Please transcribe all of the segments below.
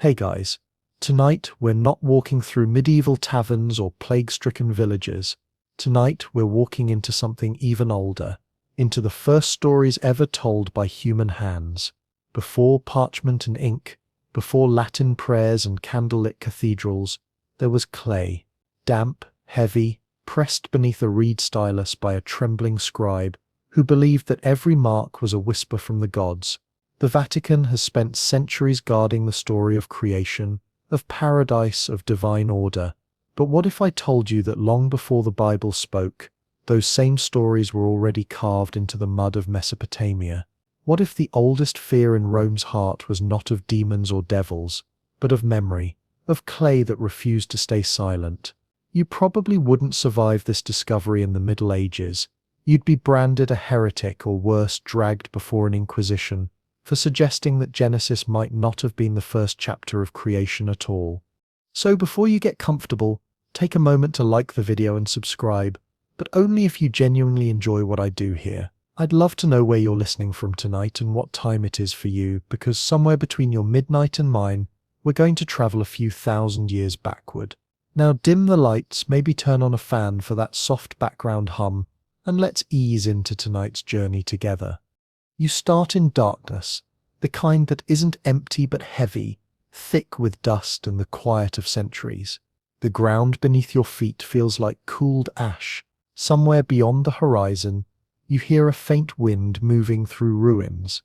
Hey guys, tonight we're not walking through medieval taverns or plague-stricken villages. Tonight we're walking into something even older, into the first stories ever told by human hands. Before parchment and ink, before Latin prayers and candlelit cathedrals, there was clay, damp, heavy, pressed beneath a reed stylus by a trembling scribe who believed that every mark was a whisper from the gods. The Vatican has spent centuries guarding the story of creation, of paradise, of divine order. But what if I told you that long before the Bible spoke, those same stories were already carved into the mud of Mesopotamia? What if the oldest fear in Rome's heart was not of demons or devils, but of memory, of clay that refused to stay silent? You probably wouldn't survive this discovery in the Middle Ages. You'd be branded a heretic or worse, dragged before an inquisition for suggesting that Genesis might not have been the first chapter of creation at all. So before you get comfortable, take a moment to like the video and subscribe, but only if you genuinely enjoy what I do here. I'd love to know where you're listening from tonight and what time it is for you, because somewhere between your midnight and mine, we're going to travel a few thousand years backward. Now dim the lights, maybe turn on a fan for that soft background hum, and let's ease into tonight's journey together. You start in darkness, the kind that isn't empty but heavy, thick with dust and the quiet of centuries. The ground beneath your feet feels like cooled ash. Somewhere beyond the horizon, you hear a faint wind moving through ruins.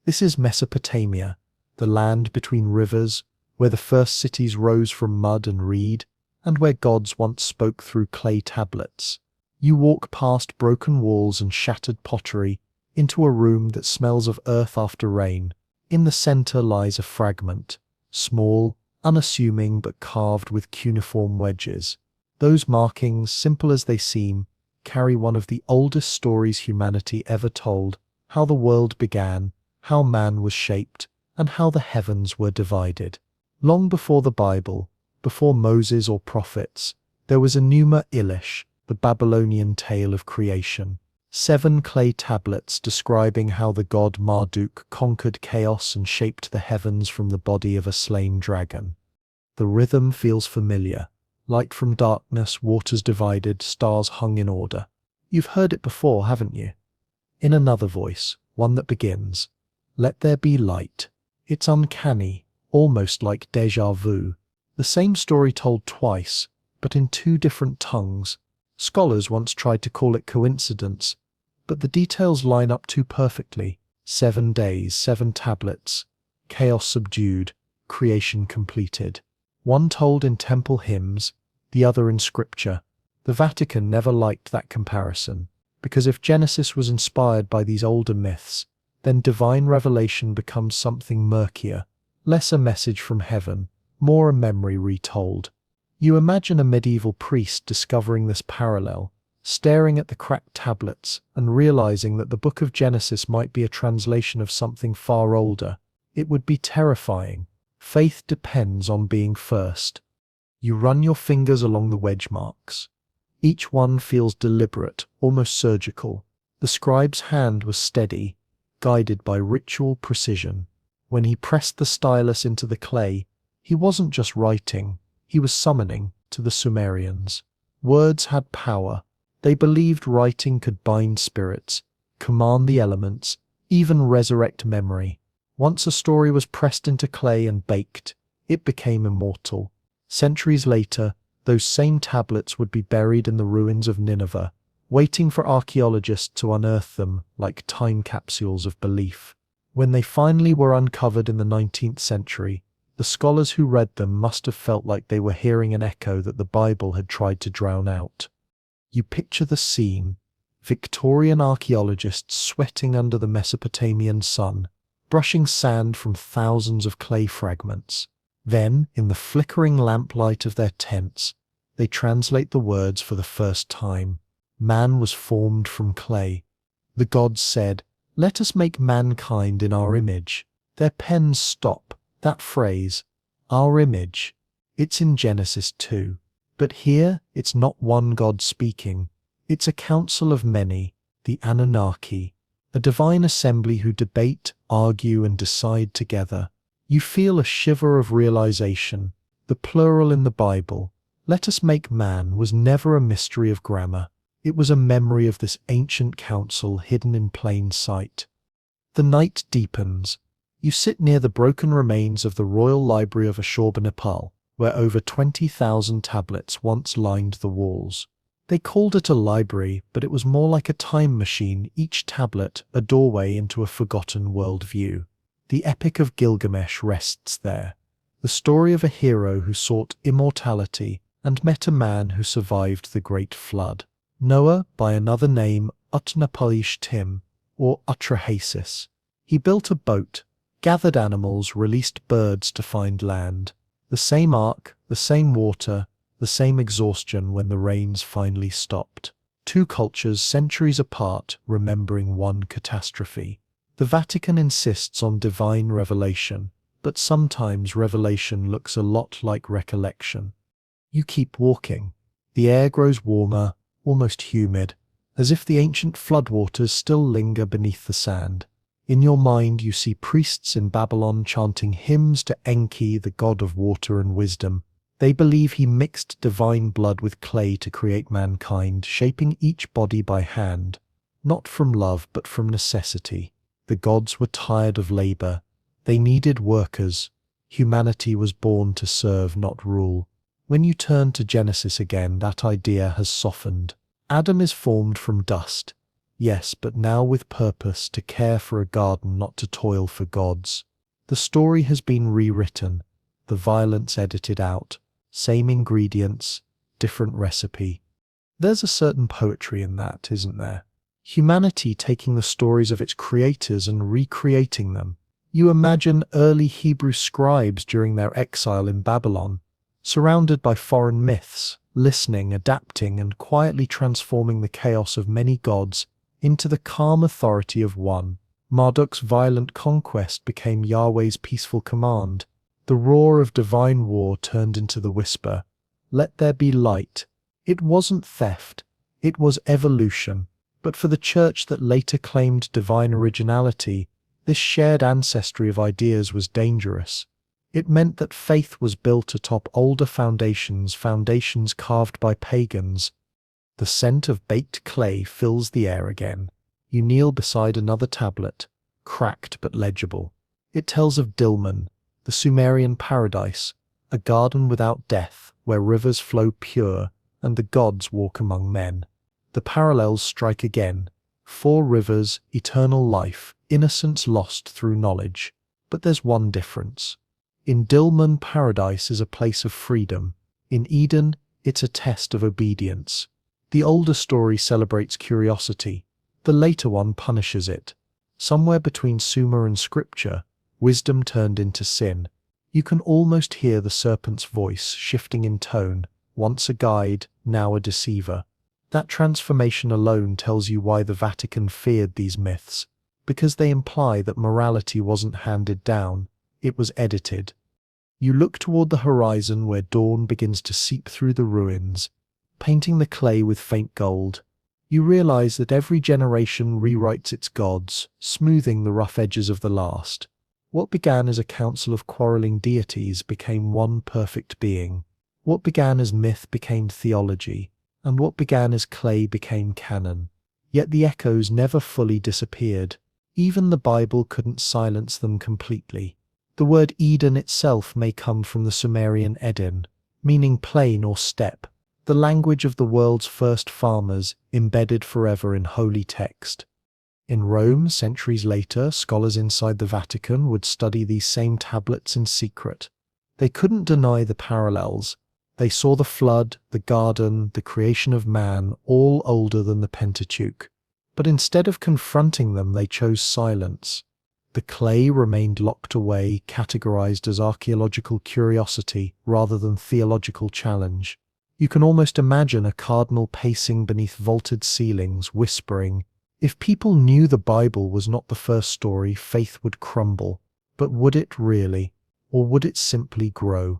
This is Mesopotamia, the land between rivers, where the first cities rose from mud and reed, and where gods once spoke through clay tablets. You walk past broken walls and shattered pottery, into a room that smells of earth after rain. In the center lies a fragment, small, unassuming but carved with cuneiform wedges. Those markings, simple as they seem, carry one of the oldest stories humanity ever told: how the world began, how man was shaped, and how the heavens were divided. Long before the Bible, before Moses or prophets, there was Enuma Elish, the Babylonian tale of creation. 7 clay tablets describing how the god Marduk conquered chaos and shaped the heavens from the body of a slain dragon. The rhythm feels familiar. Light from darkness, waters divided, stars hung in order. You've heard it before, haven't you? In another voice, one that begins, "Let there be light." It's uncanny, almost like déjà vu. The same story told twice, but in 2 different tongues. Scholars once tried to call it coincidence, but the details line up too perfectly. 7 days, 7 tablets, chaos subdued, creation completed. One told in temple hymns, the other in scripture. The Vatican never liked that comparison, because if Genesis was inspired by these older myths, then divine revelation becomes something murkier, less a message from heaven, more a memory retold. You imagine a medieval priest discovering this parallel, staring at the cracked tablets and realizing that the book of Genesis might be a translation of something far older. It would be terrifying. Faith depends on being first. You run your fingers along the wedge marks. Each one feels deliberate, almost surgical. The scribe's hand was steady, guided by ritual precision. When he pressed the stylus into the clay, he wasn't just writing, he was summoning. To the Sumerians, words had power. They believed writing could bind spirits, command the elements, even resurrect memory. Once a story was pressed into clay and baked, it became immortal. Centuries later, those same tablets would be buried in the ruins of Nineveh, waiting for archaeologists to unearth them like time capsules of belief. When they finally were uncovered in the 19th century, the scholars who read them must have felt like they were hearing an echo that the Bible had tried to drown out. You picture the scene: Victorian archaeologists sweating under the Mesopotamian sun, brushing sand from thousands of clay fragments. Then, in the flickering lamplight of their tents, they translate the words for the first time. Man was formed from clay. The gods said, "Let us make mankind in our image." Their pens stop. That phrase, "our image," it's in Genesis 2. But here, it's not one God speaking. It's a council of many, the Anunnaki, a divine assembly who debate, argue, and decide together. You feel a shiver of realization. The plural in the Bible, "Let us make man," was never a mystery of grammar. It was a memory of this ancient council hidden in plain sight. The night deepens. You sit near the broken remains of the Royal Library of Ashurbanipal, where over 20,000 tablets once lined the walls. They called it a library, but it was more like a time machine, each tablet a doorway into a forgotten worldview. The Epic of Gilgamesh rests there, the story of a hero who sought immortality and met a man who survived the Great Flood. Noah, by another name Utnapishtim, or Utrahasis. He built a boat, gathered animals, released birds to find land. The same ark, the same water, the same exhaustion when the rains finally stopped. Two cultures centuries apart, remembering one catastrophe. The Vatican insists on divine revelation, but sometimes revelation looks a lot like recollection. You keep walking. The air grows warmer, almost humid, as if the ancient floodwaters still linger beneath the sand. In your mind you see priests in Babylon chanting hymns to Enki, the god of water and wisdom. They believe he mixed divine blood with clay to create mankind, shaping each body by hand, not from love but from necessity. The gods were tired of labor. They needed workers. Humanity was born to serve, not rule. When you turn to Genesis again, that idea has softened. Adam is formed from dust. Yes, but now with purpose, to care for a garden, not to toil for gods. The story has been rewritten, the violence edited out, same ingredients, different recipe. There's a certain poetry in that, isn't there? Humanity taking the stories of its creators and recreating them. You imagine early Hebrew scribes during their exile in Babylon, surrounded by foreign myths, listening, adapting, and quietly transforming the chaos of many gods into the calm authority of one. Marduk's violent conquest became Yahweh's peaceful command. The roar of divine war turned into the whisper, "Let there be light." It wasn't theft, it was evolution. But for the church that later claimed divine originality, this shared ancestry of ideas was dangerous. It meant that faith was built atop older foundations carved by pagans. The scent of baked clay fills the air again. You kneel beside another tablet, cracked but legible. It tells of Dilmun, the Sumerian paradise, a garden without death, where rivers flow pure and the gods walk among men. The parallels strike again. 4 rivers, eternal life, innocence lost through knowledge. But there's one difference. In Dilmun, paradise is a place of freedom. In Eden, it's a test of obedience. The older story celebrates curiosity. The later one punishes it. Somewhere between Sumer and Scripture, wisdom turned into sin. You can almost hear the serpent's voice shifting in tone, once a guide, now a deceiver. That transformation alone tells you why the Vatican feared these myths, because they imply that morality wasn't handed down, it was edited. You look toward the horizon where dawn begins to seep through the ruins, painting the clay with faint gold. You realize that every generation rewrites its gods, smoothing the rough edges of the last. What began as a council of quarreling deities became one perfect being. What began as myth became theology, and what began as clay became canon. Yet the echoes never fully disappeared. Even the Bible couldn't silence them completely. The word Eden itself may come from the Sumerian Eden, meaning plain or steppe, the language of the world's first farmers, embedded forever in holy text. In Rome, centuries later, scholars inside the Vatican would study these same tablets in secret. They couldn't deny the parallels. They saw the flood, the garden, the creation of man, all older than the Pentateuch. But instead of confronting them, they chose silence. The clay remained locked away, categorized as archaeological curiosity rather than theological challenge. You can almost imagine a cardinal pacing beneath vaulted ceilings, whispering, "If people knew the Bible was not the first story, faith would crumble. But would it really? Or would it simply grow?"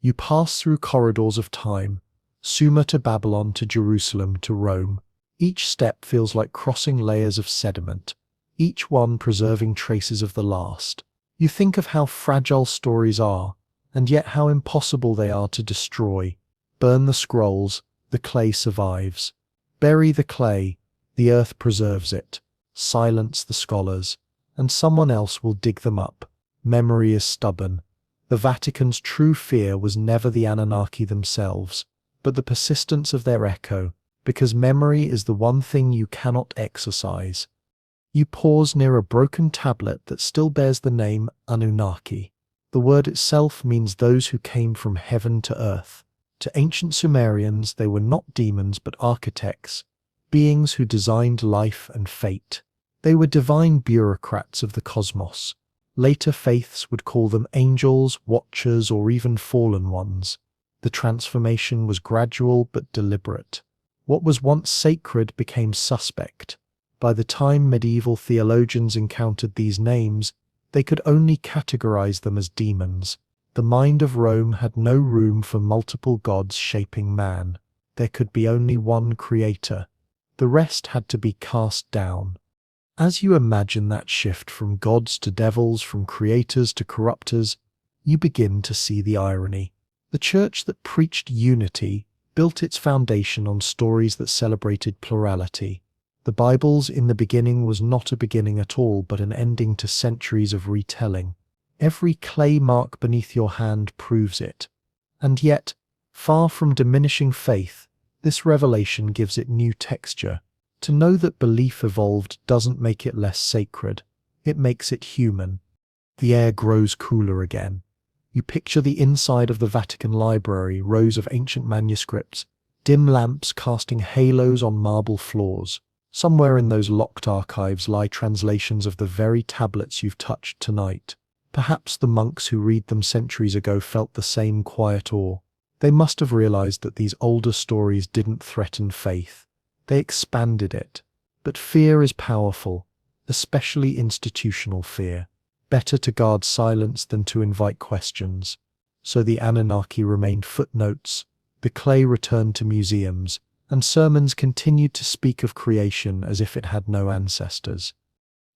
You pass through corridors of time, Sumer to Babylon to Jerusalem to Rome. Each step feels like crossing layers of sediment, each one preserving traces of the last. You think of how fragile stories are, and yet how impossible they are to destroy. Burn the scrolls, the clay survives. Bury the clay, the earth preserves it. Silence the scholars, and someone else will dig them up. Memory is stubborn. The Vatican's true fear was never the Anunnaki themselves, but the persistence of their echo, because memory is the one thing you cannot exercise. You pause near a broken tablet that still bears the name Anunnaki. The word itself means those who came from heaven to earth. To ancient Sumerians, they were not demons but architects, beings who designed life and fate. They were divine bureaucrats of the cosmos. Later faiths would call them angels, watchers, or even fallen ones. The transformation was gradual but deliberate. What was once sacred became suspect. By the time medieval theologians encountered these names, they could only categorize them as demons. The mind of Rome had no room for multiple gods shaping man. There could be only one creator. The rest had to be cast down. As you imagine that shift from gods to devils, from creators to corruptors, you begin to see the irony. The church that preached unity built its foundation on stories that celebrated plurality. The Bible's "in the beginning" was not a beginning at all, but an ending to centuries of retelling. Every clay mark beneath your hand proves it. And yet, far from diminishing faith, this revelation gives it new texture. To know that belief evolved doesn't make it less sacred, it makes it human. The air grows cooler again. You picture the inside of the Vatican library, rows of ancient manuscripts, dim lamps casting halos on marble floors. Somewhere in those locked archives lie translations of the very tablets you've touched tonight. Perhaps the monks who read them centuries ago felt the same quiet awe. They must have realized that these older stories didn't threaten faith. They expanded it. But fear is powerful, especially institutional fear. Better to guard silence than to invite questions. So the Anunnaki remained footnotes, the clay returned to museums, and sermons continued to speak of creation as if it had no ancestors.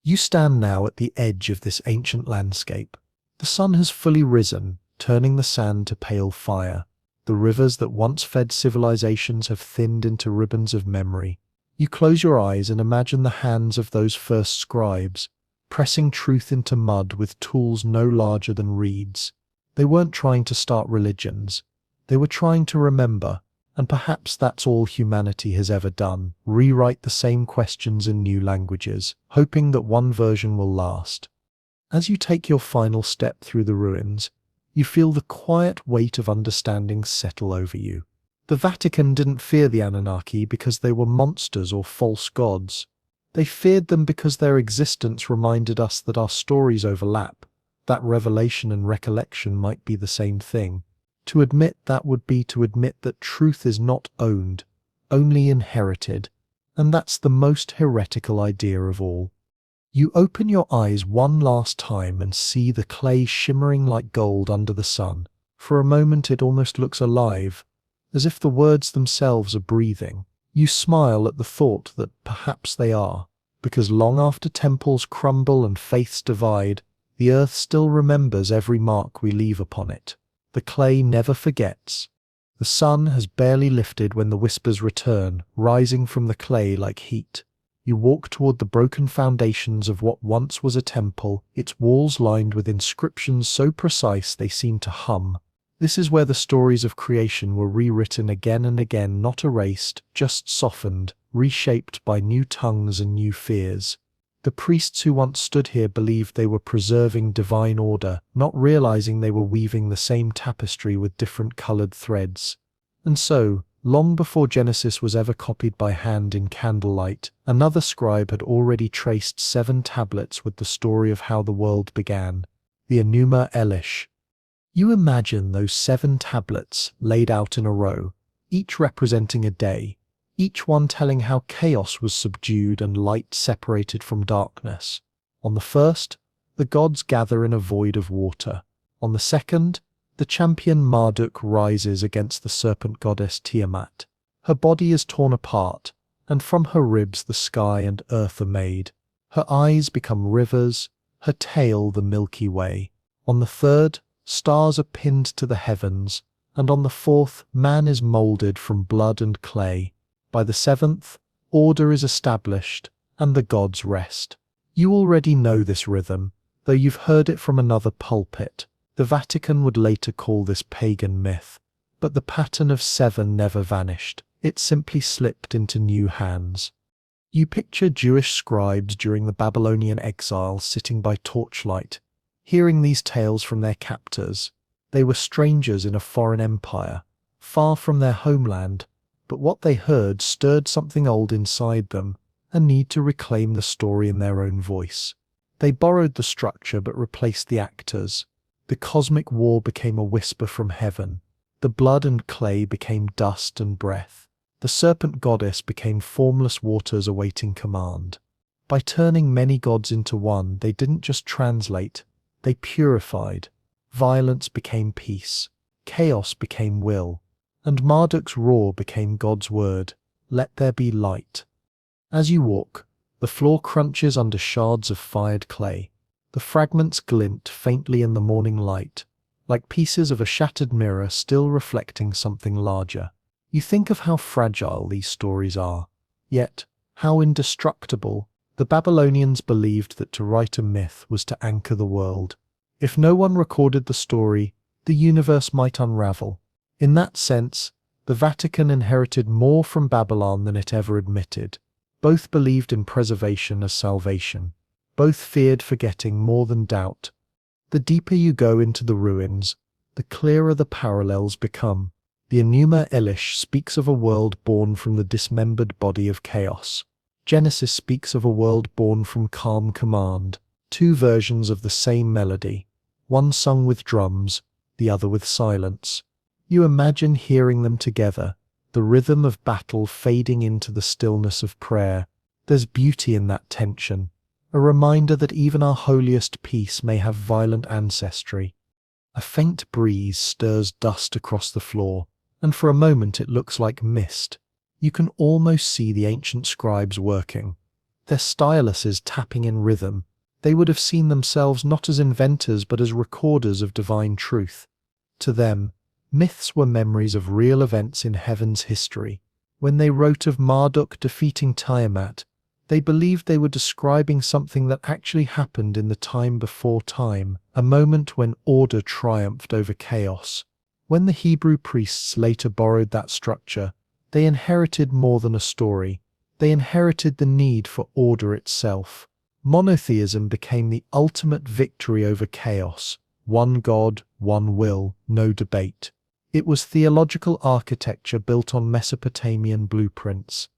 You stand now at the edge of this ancient landscape. The sun has fully risen, turning the sand to pale fire. The rivers that once fed civilizations have thinned into ribbons of memory. You close your eyes and imagine the hands of those first scribes, pressing truth into mud with tools no larger than reeds. They weren't trying to start religions. They were trying to remember, and perhaps that's all humanity has ever done, rewrite the same questions in new languages, hoping that one version will last. As you take your final step through the ruins, you feel the quiet weight of understanding settle over you. The Vatican didn't fear the Anunnaki because they were monsters or false gods. They feared them because their existence reminded us that our stories overlap, that revelation and recollection might be the same thing. To admit that would be to admit that truth is not owned, only inherited, and that's the most heretical idea of all. You open your eyes one last time and see the clay shimmering like gold under the sun. For a moment it almost looks alive, as if the words themselves are breathing. You smile at the thought that perhaps they are, because long after temples crumble and faiths divide, the earth still remembers every mark we leave upon it. The clay never forgets. The sun has barely lifted when the whispers return, rising from the clay like heat. You walk toward the broken foundations of what once was a temple, its walls lined with inscriptions so precise they seem to hum. This is where the stories of creation were rewritten again and again, not erased, just softened, reshaped by new tongues and new fears. The priests who once stood here believed they were preserving divine order, not realizing they were weaving the same tapestry with different colored threads. And so, long before Genesis was ever copied by hand in candlelight, another scribe had already traced 7 tablets with the story of how the world began, the Enuma Elish. You imagine those 7 tablets laid out in a row, each representing a day, each one telling how chaos was subdued and light separated from darkness. On the first, the gods gather in a void of water. On the second, the champion Marduk rises against the serpent goddess Tiamat. Her body is torn apart, and from her ribs the sky and earth are made. Her eyes become rivers, her tail the Milky Way. On the third, stars are pinned to the heavens, and on the fourth, man is moulded from blood and clay. By the seventh, order is established, and the gods rest. You already know this rhythm, though you've heard it from another pulpit. The Vatican would later call this pagan myth. But the pattern of seven never vanished. It simply slipped into new hands. You picture Jewish scribes during the Babylonian exile sitting by torchlight, hearing these tales from their captors. They were strangers in a foreign empire, far from their homeland, but what they heard stirred something old inside them, a need to reclaim the story in their own voice. They borrowed the structure but replaced the actors. The cosmic war became a whisper from heaven. The blood and clay became dust and breath. The serpent goddess became formless waters awaiting command. By turning many gods into one, they didn't just translate, they purified. Violence became peace, chaos became will, and Marduk's roar became God's word, let there be light. As you walk, the floor crunches under shards of fired clay. The fragments glint faintly in the morning light, like pieces of a shattered mirror still reflecting something larger. You think of how fragile these stories are, yet how indestructible. The Babylonians believed that to write a myth was to anchor the world. If no one recorded the story, the universe might unravel. In that sense, the Vatican inherited more from Babylon than it ever admitted. Both believed in preservation as salvation. Both feared forgetting more than doubt. The deeper you go into the ruins, the clearer the parallels become. The Enuma Elish speaks of a world born from the dismembered body of chaos. Genesis speaks of a world born from calm command. Two versions of the same melody, one sung with drums, the other with silence. You imagine hearing them together, the rhythm of battle fading into the stillness of prayer. There's beauty in that tension, a reminder that even our holiest peace may have violent ancestry. A faint breeze stirs dust across the floor, and for a moment it looks like mist. You can almost see the ancient scribes working, their styluses tapping in rhythm. They would have seen themselves not as inventors but as recorders of divine truth. To them, myths were memories of real events in heaven's history. When they wrote of Marduk defeating Tiamat, they believed they were describing something that actually happened in the time before time, a moment when order triumphed over chaos. When the Hebrew priests later borrowed that structure, they inherited more than a story. They inherited the need for order itself. Monotheism became the ultimate victory over chaos. One God, one will, no debate. It was theological architecture built on Mesopotamian blueprints.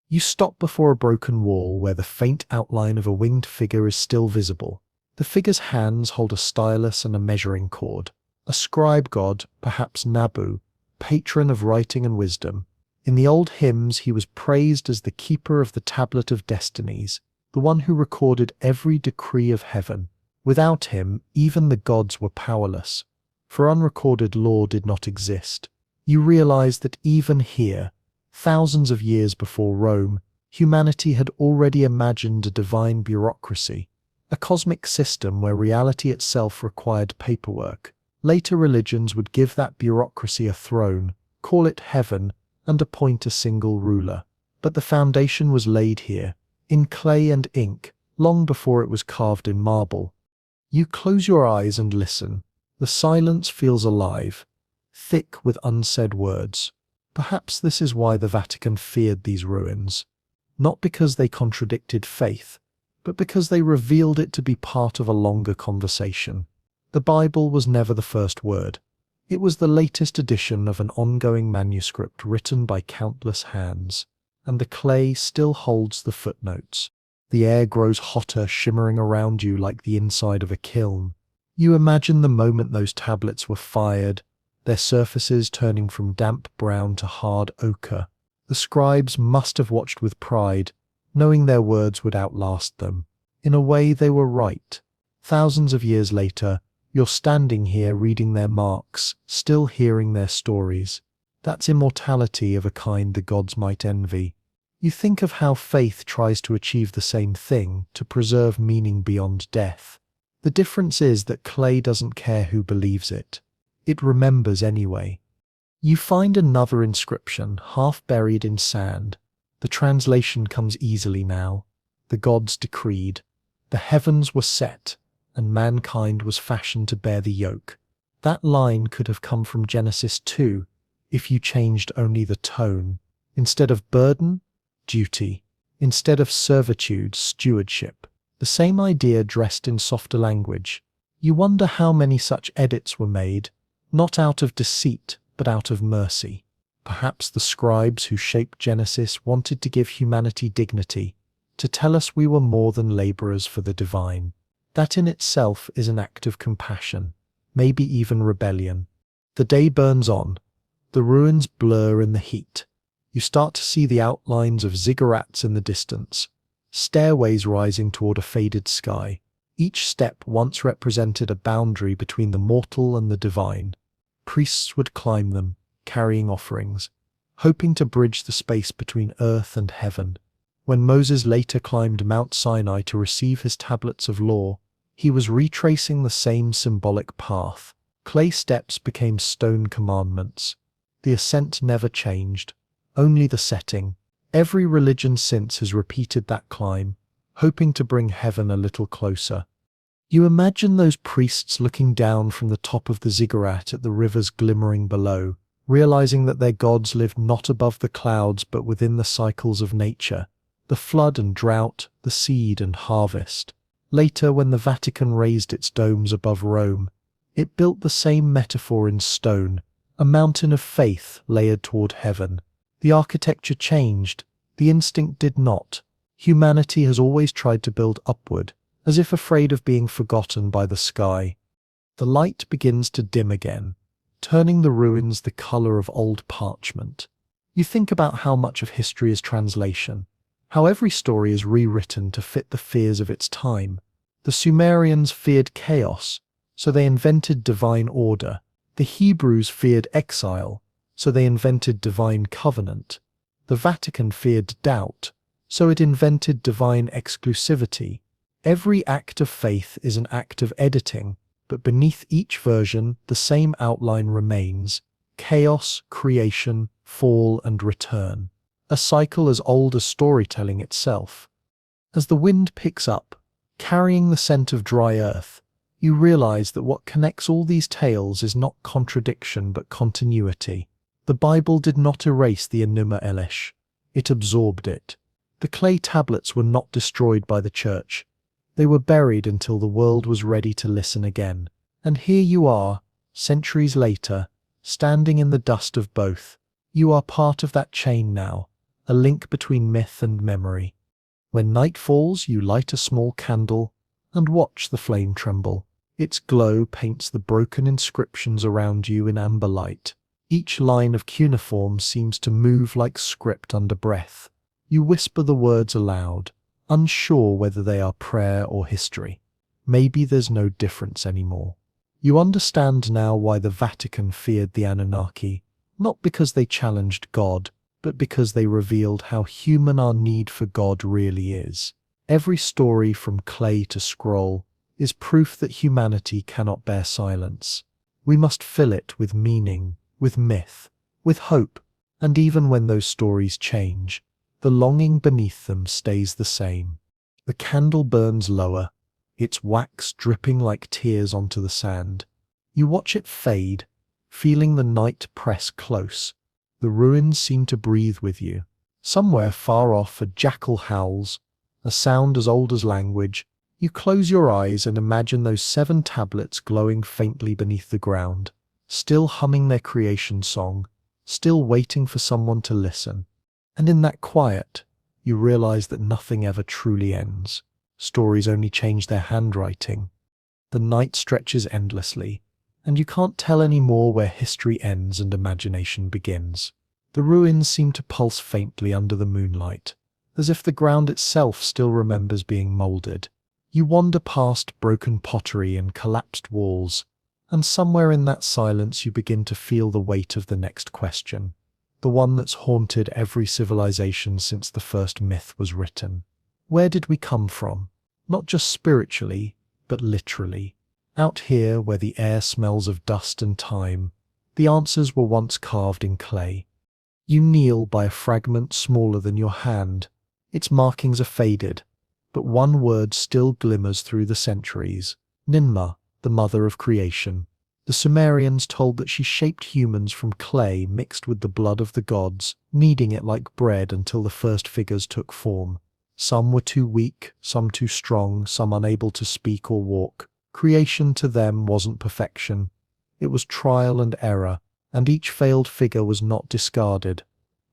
You stop before a broken wall where the faint outline of a winged figure is still visible. The figure's hands hold a stylus and a measuring cord. A scribe god, perhaps Nabu, patron of writing and wisdom. In the old hymns he was praised as the keeper of the tablet of destinies, the one who recorded every decree of heaven. Without him, even the gods were powerless, for unrecorded law did not exist. You realize that even here, thousands of years before Rome, humanity had already imagined a divine bureaucracy, a cosmic system where reality itself required paperwork. Later religions would give that bureaucracy a throne, call it heaven, and appoint a single ruler. But the foundation was laid here, in clay and ink, long before it was carved in marble. You close your eyes and listen. The silence feels alive, thick with unsaid words. Perhaps this is why the Vatican feared these ruins. Not because they contradicted faith, but because they revealed it to be part of a longer conversation. The Bible was never the first word. It was the latest edition of an ongoing manuscript written by countless hands, and the clay still holds the footnotes. The air grows hotter, shimmering around you like the inside of a kiln. You imagine the moment those tablets were fired, their surfaces turning from damp brown to hard ochre. The scribes must have watched with pride, knowing their words would outlast them. In a way, they were right. Thousands of years later, you're standing here reading their marks, still hearing their stories. That's immortality of a kind the gods might envy. You think of how faith tries to achieve the same thing, to preserve meaning beyond death. The difference is that clay doesn't care who believes it. It remembers anyway. You find another inscription, half buried in sand. The translation comes easily now. The gods decreed. The heavens were set, and mankind was fashioned to bear the yoke. That line could have come from Genesis 2, if you changed only the tone. Instead of burden, duty. Instead of servitude, stewardship. The same idea dressed in softer language. You wonder how many such edits were made, not out of deceit, but out of mercy. Perhaps the scribes who shaped Genesis wanted to give humanity dignity, to tell us we were more than laborers for the divine. That in itself is an act of compassion, maybe even rebellion. The day burns on. The ruins blur in the heat. You start to see the outlines of ziggurats in the distance, stairways rising toward a faded sky. Each step once represented a boundary between the mortal and the divine. Priests would climb them, carrying offerings, hoping to bridge the space between earth and heaven. When Moses later climbed Mount Sinai to receive his tablets of law, he was retracing the same symbolic path. Clay steps became stone commandments. The ascent never changed, only the setting. Every religion since has repeated that climb, hoping to bring heaven a little closer. You imagine those priests looking down from the top of the ziggurat at the rivers glimmering below, realizing that their gods lived not above the clouds but within the cycles of nature, the flood and drought, the seed and harvest. Later, when the Vatican raised its domes above Rome, it built the same metaphor in stone, a mountain of faith layered toward heaven. The architecture changed, the instinct did not. Humanity has always tried to build upward, as if afraid of being forgotten by the sky. The light begins to dim again, turning the ruins the color of old parchment. You think about how much of history is translation, how every story is rewritten to fit the fears of its time. The Sumerians feared chaos, so they invented divine order. The Hebrews feared exile, so they invented divine covenant. The Vatican feared doubt, so it invented divine exclusivity. Every act of faith is an act of editing, but beneath each version the same outline remains: chaos, creation, fall, and return. A cycle as old as storytelling itself. As the wind picks up, carrying the scent of dry earth, you realize that what connects all these tales is not contradiction but continuity. The Bible did not erase the Enuma Elish. It absorbed it. The clay tablets were not destroyed by the church. They were buried until the world was ready to listen again. And here you are, centuries later, standing in the dust of both. You are part of that chain now, a link between myth and memory. When night falls, you light a small candle and watch the flame tremble. Its glow paints the broken inscriptions around you in amber light. Each line of cuneiform seems to move like script under breath. You whisper the words aloud, unsure whether they are prayer or history. Maybe there's no difference anymore. You understand now why the Vatican feared the Anunnaki, not because they challenged God, but because they revealed how human our need for God really is. Every story from clay to scroll is proof that humanity cannot bear silence. We must fill it with meaning, with myth, with hope, and even when those stories change, the longing beneath them stays the same. The candle burns lower, its wax dripping like tears onto the sand. You watch it fade, feeling the night press close. The ruins seem to breathe with you. Somewhere far off a jackal howls, a sound as old as language. You close your eyes and imagine those 7 tablets glowing faintly beneath the ground, still humming their creation song, still waiting for someone to listen. And in that quiet, you realize that nothing ever truly ends. Stories only change their handwriting. The night stretches endlessly, and you can't tell anymore where history ends and imagination begins. The ruins seem to pulse faintly under the moonlight, as if the ground itself still remembers being molded. You wander past broken pottery and collapsed walls, and somewhere in that silence you begin to feel the weight of the next question, the one that's haunted every civilization since the first myth was written. Where did we come from? Not just spiritually, but literally. Out here, where the air smells of dust and time, the answers were once carved in clay. You kneel by a fragment smaller than your hand. Its markings are faded, but one word still glimmers through the centuries. Ninmah, the mother of creation. The Sumerians told that she shaped humans from clay mixed with the blood of the gods, kneading it like bread until the first figures took form. Some were too weak, some too strong, some unable to speak or walk. Creation to them wasn't perfection. It was trial and error, and each failed figure was not discarded,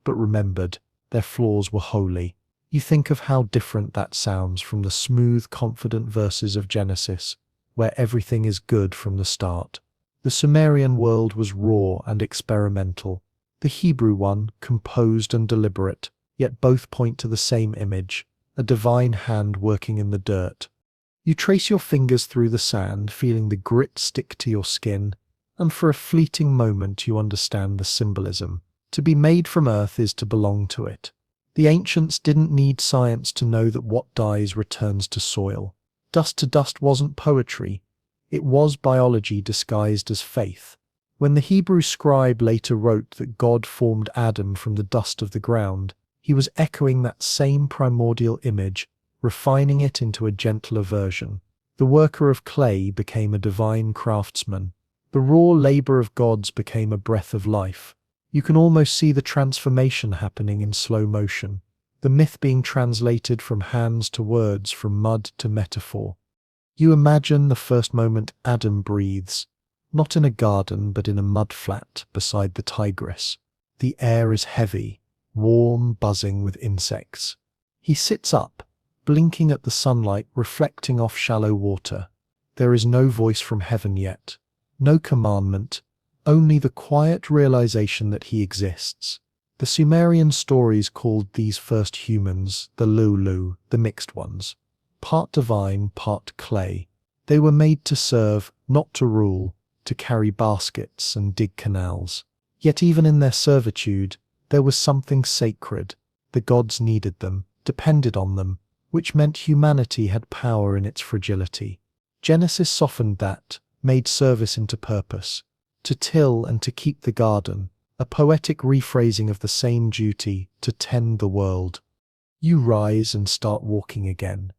but remembered. Their flaws were holy. You think of how different that sounds from the smooth, confident verses of Genesis, where everything is good from the start. The Sumerian world was raw and experimental. The Hebrew one, composed and deliberate, yet both point to the same image, a divine hand working in the dirt. You trace your fingers through the sand, feeling the grit stick to your skin, and for a fleeting moment you understand the symbolism. To be made from earth is to belong to it. The ancients didn't need science to know that what dies returns to soil. Dust to dust wasn't poetry. It was biology disguised as faith. When the Hebrew scribe later wrote that God formed Adam from the dust of the ground, he was echoing that same primordial image, refining it into a gentler version. The worker of clay became a divine craftsman. The raw labor of gods became a breath of life. You can almost see the transformation happening in slow motion, the myth being translated from hands to words, from mud to metaphor. You imagine the first moment Adam breathes, not in a garden but in a mudflat beside the Tigris. The air is heavy, warm, buzzing with insects. He sits up, blinking at the sunlight reflecting off shallow water. There is no voice from heaven yet, no commandment, only the quiet realization that he exists. The Sumerian stories called these first humans the Lulu, the mixed ones. Part divine, part clay. They were made to serve, not to rule, to carry baskets and dig canals. Yet even in their servitude, there was something sacred. The gods needed them, depended on them, which meant humanity had power in its fragility. Genesis softened that, made service into purpose. To till and to keep the garden, a poetic rephrasing of the same duty, to tend the world. You rise and start walking again,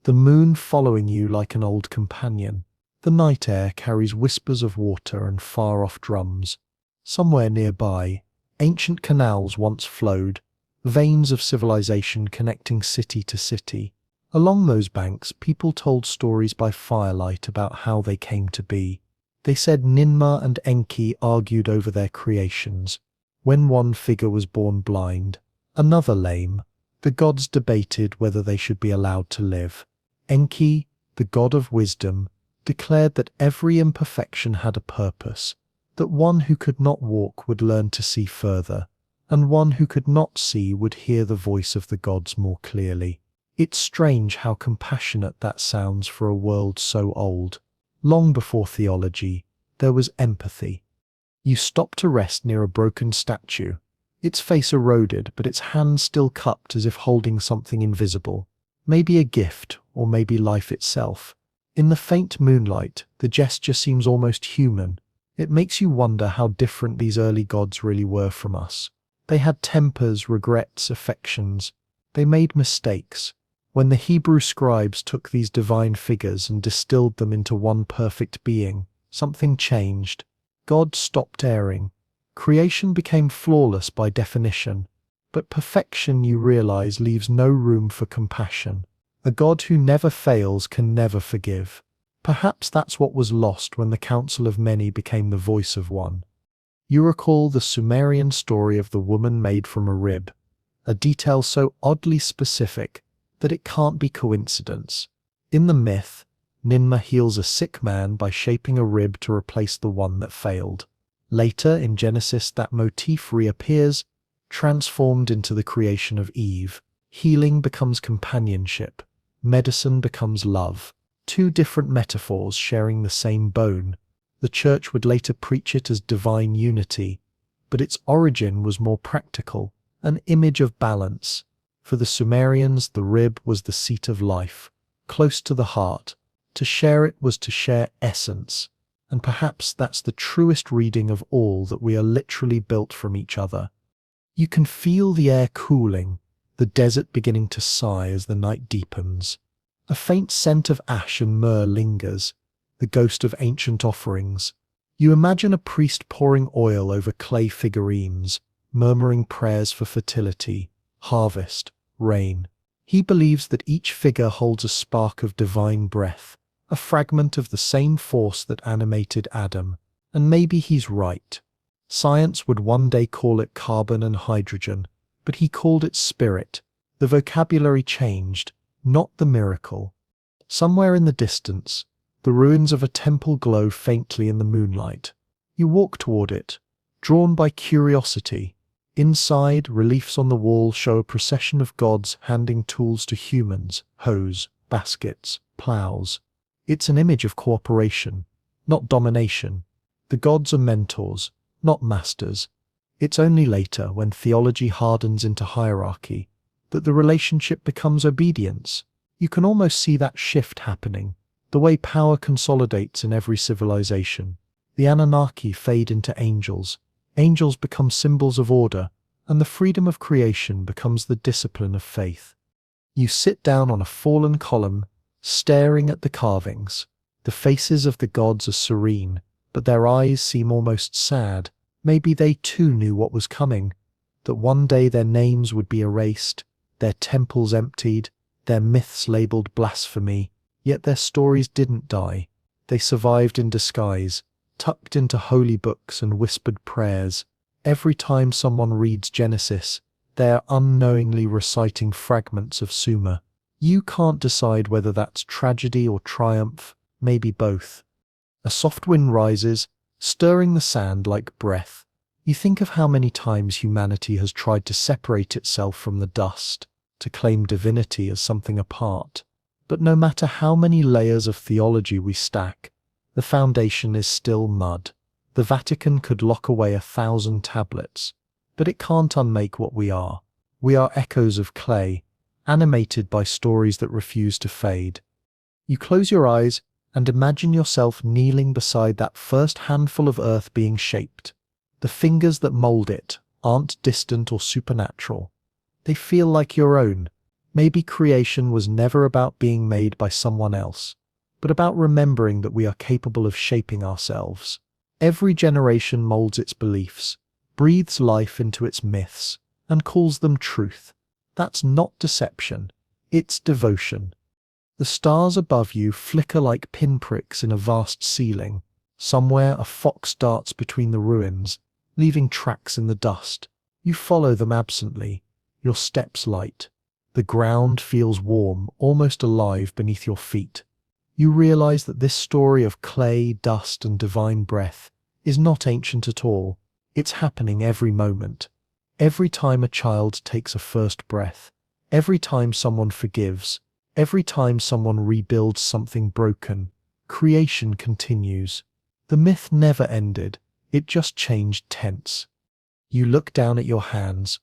the moon following you like an old companion. The night air carries whispers of water and far-off drums. Somewhere nearby, ancient canals once flowed, veins of civilization connecting city to city. Along those banks, people told stories by firelight about how they came to be. They said Ninmah and Enki argued over their creations. When one figure was born blind, another lame, the gods debated whether they should be allowed to live. Enki, the god of wisdom, declared that every imperfection had a purpose, that one who could not walk would learn to see further, and one who could not see would hear the voice of the gods more clearly. It's strange how compassionate that sounds for a world so old. Long before theology, there was empathy. You stop to rest near a broken statue, its face eroded but its hand still cupped as if holding something invisible, maybe a gift or maybe life itself. In the faint moonlight, the gesture seems almost human. It makes you wonder how different these early gods really were from us. They had tempers, regrets, affections. They made mistakes. When the Hebrew scribes took these divine figures and distilled them into one perfect being, something changed. God stopped erring. Creation became flawless by definition, but perfection, you realize, leaves no room for compassion. A God who never fails can never forgive. Perhaps that's what was lost when the counsel of many became the voice of one. You recall the Sumerian story of the woman made from a rib, a detail so oddly specific that it can't be coincidence. In the myth, Ninmah heals a sick man by shaping a rib to replace the one that failed. Later in Genesis, that motif reappears, transformed into the creation of Eve. Healing becomes companionship. Medicine becomes love. Two different metaphors sharing the same bone. The Church would later preach it as divine unity, but its origin was more practical, an image of balance. For the Sumerians, the rib was the seat of life, close to the heart, To share it was to share essence, and perhaps that's the truest reading of all, that we are literally built from each other. You can feel the air cooling, the desert beginning to sigh as the night deepens. A faint scent of ash and myrrh lingers, the ghost of ancient offerings. You imagine a priest pouring oil over clay figurines, murmuring prayers for fertility, harvest, rain. He believes that each figure holds a spark of divine breath, a fragment of the same force that animated Adam. And maybe he's right. Science would one day call it carbon and hydrogen, but he called it spirit. The vocabulary changed, not the miracle. Somewhere in the distance, the ruins of a temple glow faintly in the moonlight. You walk toward it, drawn by curiosity. Inside, reliefs on the wall show a procession of gods handing tools to humans: hoes, baskets, plows. It's an image of cooperation, not domination. The gods are mentors, not masters. It's only later, when theology hardens into hierarchy, that the relationship becomes obedience. You can almost see that shift happening, the way power consolidates in every civilization. The Anunnaki fade into angels. Angels become symbols of order, and the freedom of creation becomes the discipline of faith. You sit down on a fallen column, staring at the carvings. The faces of the gods are serene, but their eyes seem almost sad. Maybe they too knew what was coming, that one day their names would be erased, their temples emptied, their myths labeled blasphemy. Yet their stories didn't die. They survived in disguise, tucked into holy books and whispered prayers. Every time someone reads Genesis, they are unknowingly reciting fragments of Sumer. You can't decide whether that's tragedy or triumph, maybe both. A soft wind rises, stirring the sand like breath. You think of how many times humanity has tried to separate itself from the dust, to claim divinity as something apart. But no matter how many layers of theology we stack, the foundation is still mud. The Vatican could lock away 1,000 tablets, but it can't unmake what we are. We are echoes of clay, animated by stories that refuse to fade. You close your eyes and imagine yourself kneeling beside that first handful of earth being shaped. The fingers that mold it aren't distant or supernatural. They feel like your own. Maybe creation was never about being made by someone else, but about remembering that we are capable of shaping ourselves. Every generation molds its beliefs, breathes life into its myths, and calls them truth. That's not deception, it's devotion. The stars above you flicker like pinpricks in a vast ceiling. Somewhere a fox darts between the ruins, leaving tracks in the dust. You follow them absently, your steps light. The ground feels warm, almost alive beneath your feet. You realize that this story of clay, dust, and divine breath is not ancient at all. It's happening every moment. Every time a child takes a first breath, every time someone forgives, every time someone rebuilds something broken, creation continues. The myth never ended, it just changed tense. You look down at your hands,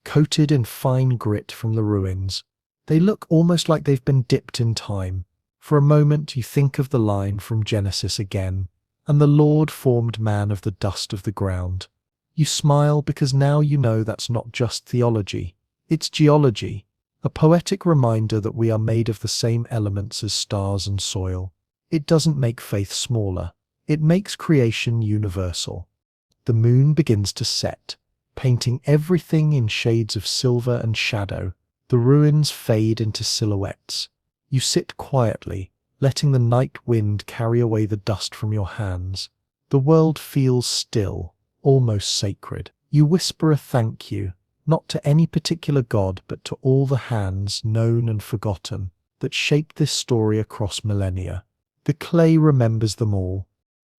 coated in fine grit from the ruins. They look almost like they've been dipped in time. For a moment you think of the line from Genesis again, and the Lord formed man of the dust of the ground. You smile because now you know that's not just theology, it's geology, a poetic reminder that we are made of the same elements as stars and soil. It doesn't make faith smaller, it makes creation universal. The moon begins to set, painting everything in shades of silver and shadow. The ruins fade into silhouettes. You sit quietly, letting the night wind carry away the dust from your hands. The world feels still, almost sacred. You whisper a thank you, not to any particular god, but to all the hands, known and forgotten, that shaped this story across millennia. The clay remembers them all.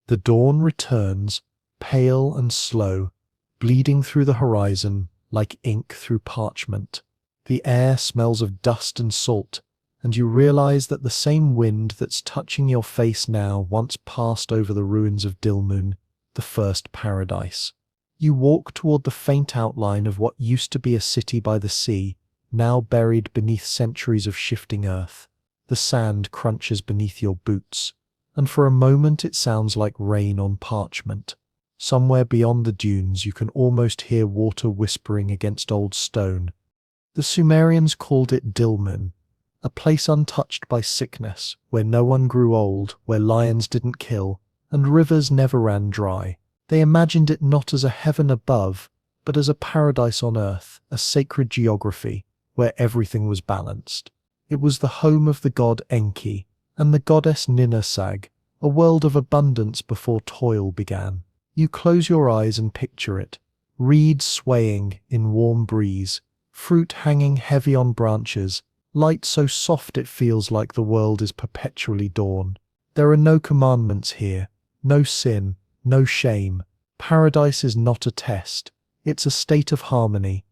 The dawn returns, pale and slow, bleeding through the horizon like ink through parchment. The air smells of dust and salt, and you realize that the same wind that's touching your face now once passed over the ruins of Dilmun, the first paradise. You walk toward the faint outline of what used to be a city by the sea, now buried beneath centuries of shifting earth. The sand crunches beneath your boots, and for a moment it sounds like rain on parchment. Somewhere beyond the dunes you can almost hear water whispering against old stone. The Sumerians called it Dilmun, a place untouched by sickness, where no one grew old, where lions didn't kill, and rivers never ran dry. They imagined it not as a heaven above, but as a paradise on earth, a sacred geography, where everything was balanced. It was the home of the god Enki and the goddess Ninhursag, a world of abundance before toil began. You close your eyes and picture it. Reeds swaying in warm breeze, fruit hanging heavy on branches, light so soft it feels like the world is perpetually dawn. There are no commandments here, no sin, no shame. Paradise is not a test, it's a state of harmony.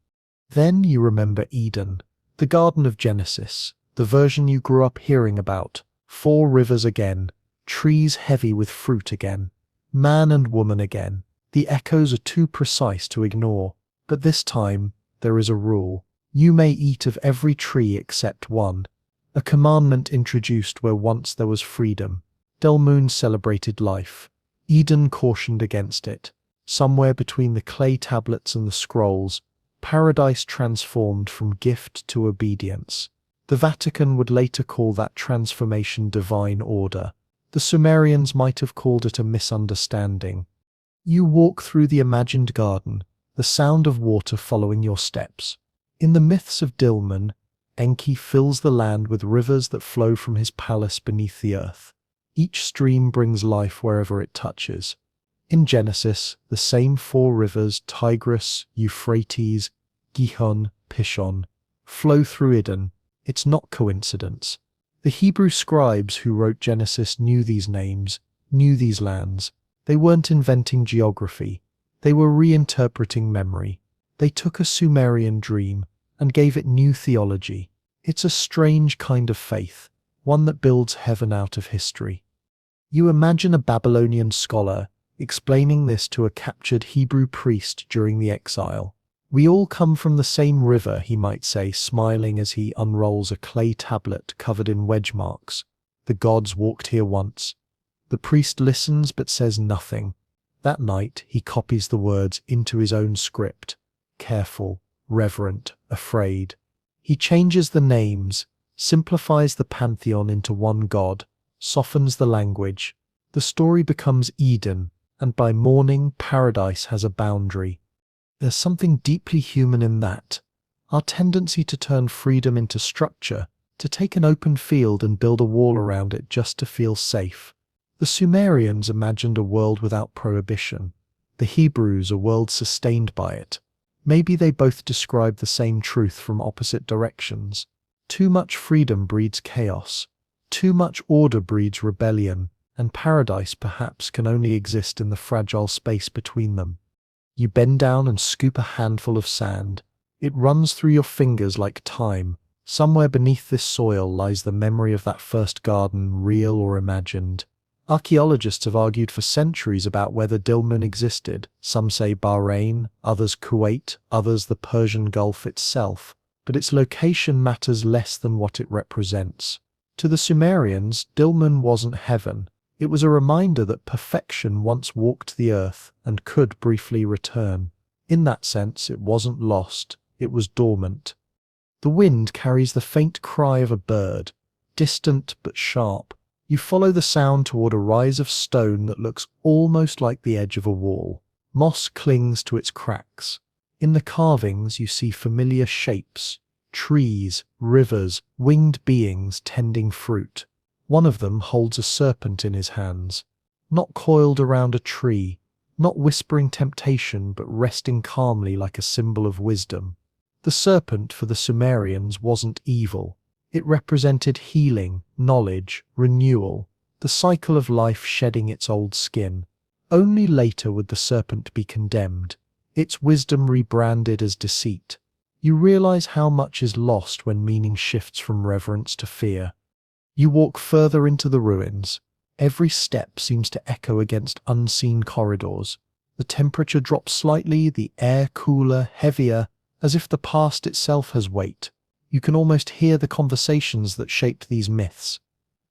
Then you remember Eden, the Garden of Genesis, the version you grew up hearing about. 4 rivers again, trees heavy with fruit again, man and woman again. The echoes are too precise to ignore, but this time there is a rule. You may eat of every tree except one, a commandment introduced where once there was freedom. Dilmun celebrated life. Eden cautioned against it. Somewhere between the clay tablets and the scrolls, paradise transformed from gift to obedience. The Vatican would later call that transformation divine order. The Sumerians might have called it a misunderstanding. You walk through the imagined garden, the sound of water following your steps. In the myths of Dilmun, Enki fills the land with rivers that flow from his palace beneath the earth. Each stream brings life wherever it touches. In Genesis, the same 4 rivers, Tigris, Euphrates, Gihon, Pishon, flow through Eden. It's not coincidence. The Hebrew scribes who wrote Genesis knew these names, knew these lands. They weren't inventing geography. They were reinterpreting memory. They took a Sumerian dream and gave it new theology. It's a strange kind of faith, one that builds heaven out of history. You imagine a Babylonian scholar explaining this to a captured Hebrew priest during the exile. We all come from the same river, he might say, smiling as he unrolls a clay tablet covered in wedge marks. The gods walked here once. The priest listens but says nothing. That night he copies the words into his own script. Careful, reverent, afraid. He changes the names, simplifies the pantheon into one god, softens the language. The story becomes Eden, and by morning paradise has a boundary. There's something deeply human in that. Our tendency to turn freedom into structure, to take an open field and build a wall around it just to feel safe. The Sumerians imagined a world without prohibition. The Hebrews a world sustained by it. Maybe they both describe the same truth from opposite directions. Too much freedom breeds chaos. Too much order breeds rebellion, and paradise perhaps can only exist in the fragile space between them. You bend down and scoop a handful of sand. It runs through your fingers like time. Somewhere beneath this soil lies the memory of that first garden, real or imagined. Archaeologists have argued for centuries about whether Dilmun existed. Some say Bahrain, others Kuwait, others the Persian Gulf itself. But its location matters less than what it represents. To the Sumerians, Dilmun wasn't heaven. It was a reminder that perfection once walked the earth and could briefly return. In that sense, it wasn't lost, it was dormant. The wind carries the faint cry of a bird, distant but sharp. You follow the sound toward a rise of stone that looks almost like the edge of a wall. Moss clings to its cracks. In the carvings you see familiar shapes, trees, rivers, winged beings tending fruit. One of them holds a serpent in his hands, not coiled around a tree, not whispering temptation, but resting calmly like a symbol of wisdom. The serpent for the Sumerians wasn't evil. It represented healing, knowledge, renewal, the cycle of life shedding its old skin. Only later would the serpent be condemned, its wisdom rebranded as deceit. You realize how much is lost when meaning shifts from reverence to fear. You walk further into the ruins. Every step seems to echo against unseen corridors. The temperature drops slightly, the air cooler, heavier, as if the past itself has weight. You can almost hear the conversations that shaped these myths.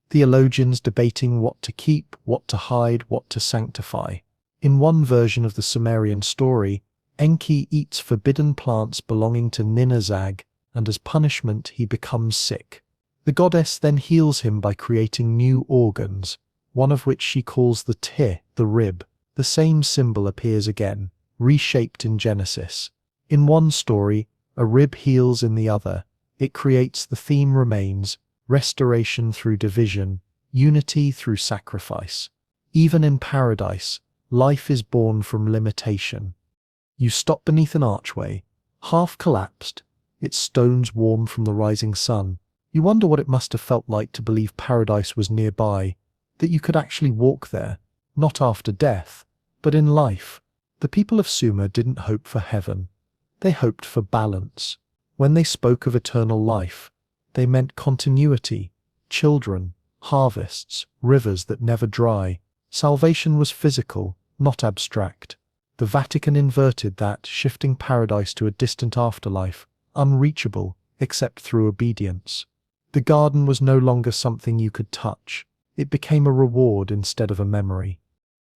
Theologians debating what to keep, what to hide, what to sanctify. In one version of the Sumerian story, Enki eats forbidden plants belonging to Ninazag, and as punishment he becomes sick. The goddess then heals him by creating new organs, one of which she calls the Ti, the rib. The same symbol appears again, reshaped in Genesis. In one story, a rib heals in the other. It creates the theme remains, restoration through division, unity through sacrifice. Even in paradise, life is born from limitation. You stop beneath an archway, half collapsed, its stones warm from the rising sun. You wonder what it must have felt like to believe paradise was nearby, that you could actually walk there, not after death, but in life. The people of Sumer didn't hope for heaven. They hoped for balance. When they spoke of eternal life, they meant continuity, children, harvests, rivers that never dry. Salvation was physical, not abstract. The Vatican inverted that, shifting paradise to a distant afterlife, unreachable except through obedience. The garden was no longer something you could touch. It became a reward instead of a memory.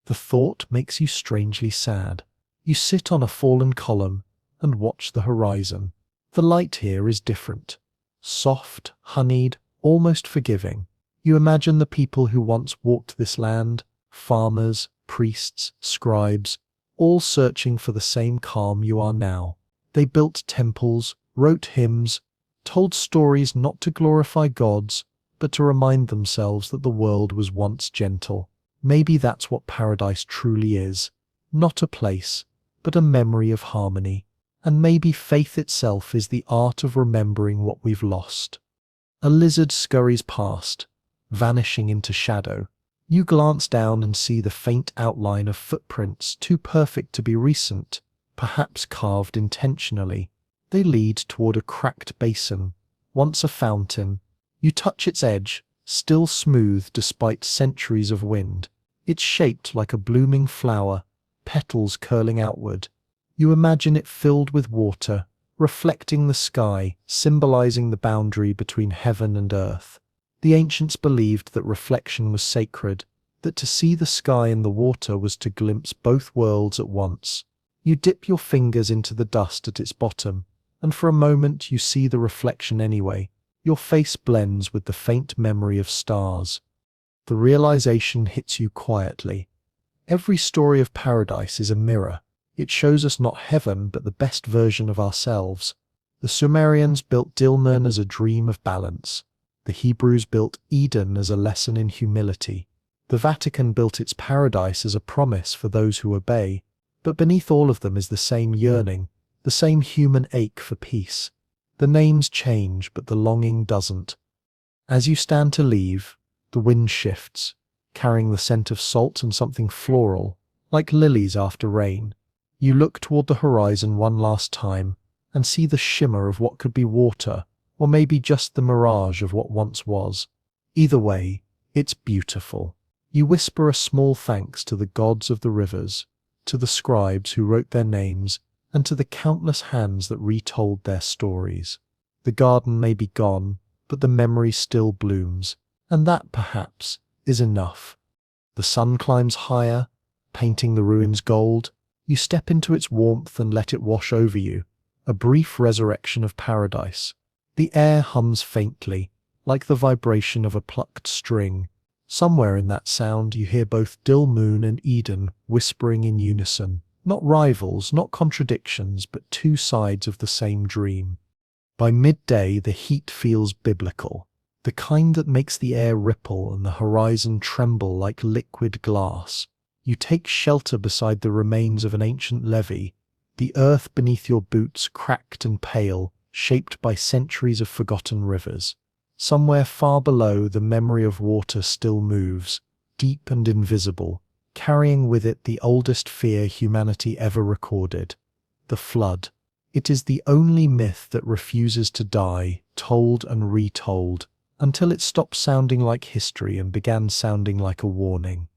The thought makes you strangely sad. You sit on a fallen column and watch the horizon. The light here is different. Soft, honeyed, almost forgiving. You imagine the people who once walked this land, farmers, priests, scribes, all searching for the same calm you are now. They built temples, wrote hymns, told stories not to glorify gods, but to remind themselves that the world was once gentle. Maybe that's what paradise truly is. Not a place, but a memory of harmony. And maybe faith itself is the art of remembering what we've lost. A lizard scurries past, vanishing into shadow. You glance down and see the faint outline of footprints too perfect to be recent, perhaps carved intentionally. They lead toward a cracked basin, once a fountain. You touch its edge, still smooth despite centuries of wind. It's shaped like a blooming flower, petals curling outward. You imagine it filled with water, reflecting the sky, symbolizing the boundary between heaven and earth. The ancients believed that reflection was sacred, that to see the sky and the water was to glimpse both worlds at once. You dip your fingers into the dust at its bottom, and for a moment you see the reflection anyway. Your face blends with the faint memory of stars. The realization hits you quietly. Every story of paradise is a mirror. It shows us not heaven, but the best version of ourselves. The Sumerians built Dilmun as a dream of balance. The Hebrews built Eden as a lesson in humility. The Vatican built its paradise as a promise for those who obey. But beneath all of them is the same yearning, the same human ache for peace. The names change, but the longing doesn't. As you stand to leave, the wind shifts, carrying the scent of salt and something floral, like lilies after rain. You look toward the horizon one last time and see the shimmer of what could be water, or maybe just the mirage of what once was. Either way, it's beautiful. You whisper a small thanks to the gods of the rivers, to the scribes who wrote their names, and to the countless hands that retold their stories. The garden may be gone, but the memory still blooms, and that, perhaps, is enough. The sun climbs higher, painting the ruins gold. You step into its warmth and let it wash over you, a brief resurrection of paradise. The air hums faintly, like the vibration of a plucked string. Somewhere in that sound you hear both Dilmun and Eden whispering in unison. Not rivals, not contradictions, but two sides of the same dream. By midday the heat feels biblical, the kind that makes the air ripple and the horizon tremble like liquid glass. You take shelter beside the remains of an ancient levee, the earth beneath your boots cracked and pale, shaped by centuries of forgotten rivers. Somewhere far below, the memory of water still moves, deep and invisible, carrying with it the oldest fear humanity ever recorded, the flood. It is the only myth that refuses to die, told and retold, until it stopped sounding like history and began sounding like a warning.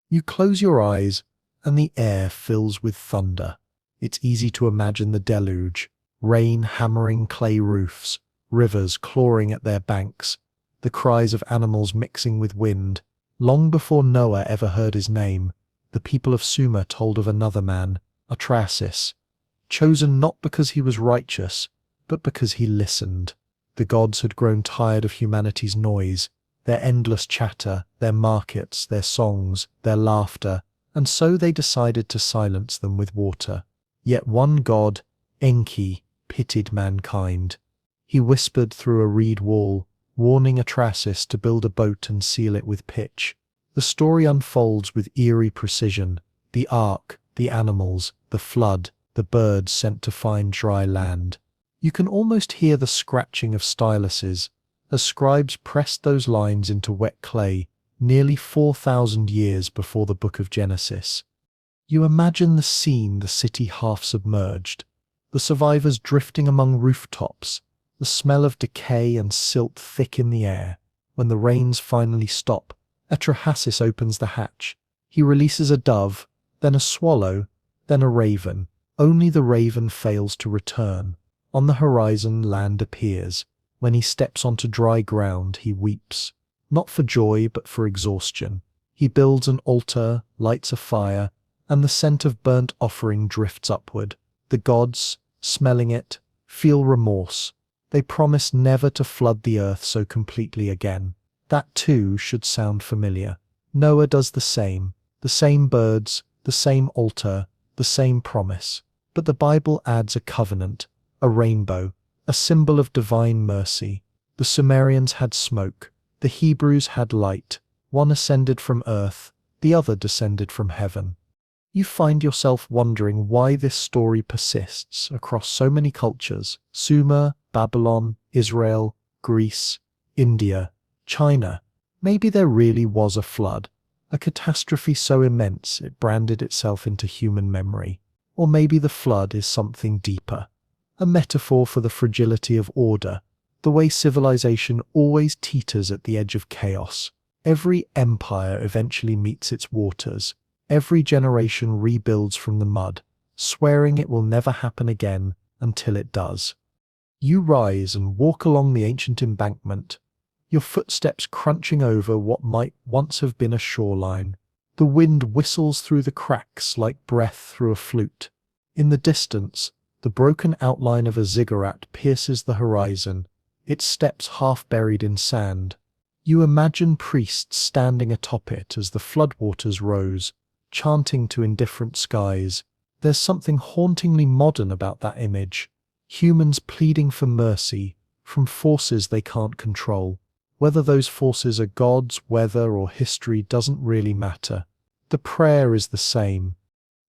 You close your eyes, and the air fills with thunder. It's easy to imagine the deluge, rain hammering clay roofs, rivers clawing at their banks, the cries of animals mixing with wind. Long before Noah ever heard his name, the people of Sumer told of another man, Atrahasis, chosen not because he was righteous, but because he listened. The gods had grown tired of humanity's noise, their endless chatter, their markets, their songs, their laughter, and so they decided to silence them with water. Yet one god, Enki, pitied mankind. He whispered through a reed wall, warning Atrahasis to build a boat and seal it with pitch. The story unfolds with eerie precision: the ark, the animals, the flood, the birds sent to find dry land. You can almost hear the scratching of styluses as scribes pressed those lines into wet clay nearly 4,000 years before the book of Genesis. You imagine the scene, the city half submerged, the survivors drifting among rooftops, the smell of decay and silt thick in the air. When the rains finally stop, Atrahasis opens the hatch. He releases a dove, then a swallow, then a raven. Only the raven fails to return. On the horizon, land appears. When he steps onto dry ground, he weeps, not for joy but for exhaustion. He builds an altar, lights a fire, and the scent of burnt offering drifts upward. The gods, smelling it, feel remorse. They promise never to flood the earth so completely again. That too should sound familiar. Noah does the same birds, the same altar, the same promise. But the Bible adds a covenant, a rainbow, a symbol of divine mercy. The Sumerians had smoke, the Hebrews had light. One ascended from earth, the other descended from heaven. You find yourself wondering why this story persists across so many cultures: Sumer, Babylon, Israel, Greece, India, China. Maybe there really was a flood, a catastrophe so immense it branded itself into human memory. Or maybe the flood is something deeper, a metaphor for the fragility of order, the way civilization always teeters at the edge of chaos. Every empire eventually meets its waters. Every generation rebuilds from the mud, swearing it will never happen again until it does. You rise and walk along the ancient embankment, your footsteps crunching over what might once have been a shoreline. The wind whistles through the cracks like breath through a flute. In the distance, the broken outline of a ziggurat pierces the horizon, its steps half buried in sand. You imagine priests standing atop it as the floodwaters rose, chanting to indifferent skies. There's something hauntingly modern about that image. Humans pleading for mercy from forces they can't control. Whether those forces are gods, weather, or history doesn't really matter. The prayer is the same.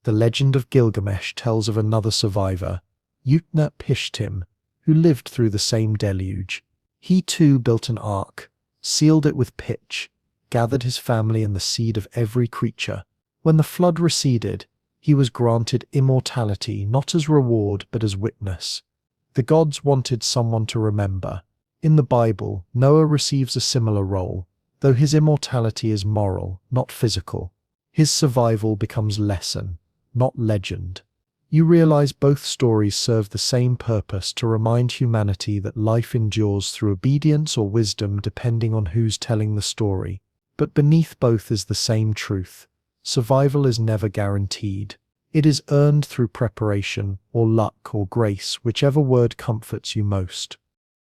The legend of Gilgamesh tells of another survivor, Utnapishtim, who lived through the same deluge. He too built an ark, sealed it with pitch, gathered his family and the seed of every creature. When the flood receded, he was granted immortality not as reward but as witness. The gods wanted someone to remember. In the Bible, Noah receives a similar role, though his immortality is moral, not physical. His survival becomes lesson, not legend. You realize both stories serve the same purpose: to remind humanity that life endures through obedience or wisdom depending on who's telling the story. But beneath both is the same truth. Survival is never guaranteed. It is earned through preparation, or luck, or grace, whichever word comforts you most.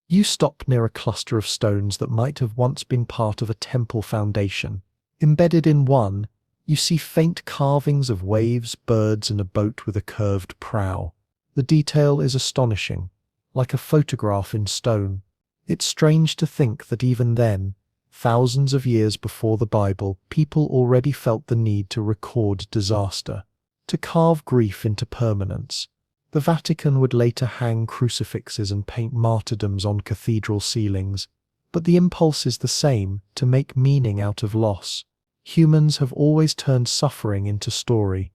You stop near a cluster of stones that might have once been part of a temple foundation. Embedded in one, you see faint carvings of waves, birds, and a boat with a curved prow. The detail is astonishing, like a photograph in stone. It's strange to think that even then, thousands of years before the Bible, people already felt the need to record disaster, to carve grief into permanence. The Vatican would later hang crucifixes and paint martyrdoms on cathedral ceilings, but the impulse is the same: to make meaning out of loss. Humans have always turned suffering into story.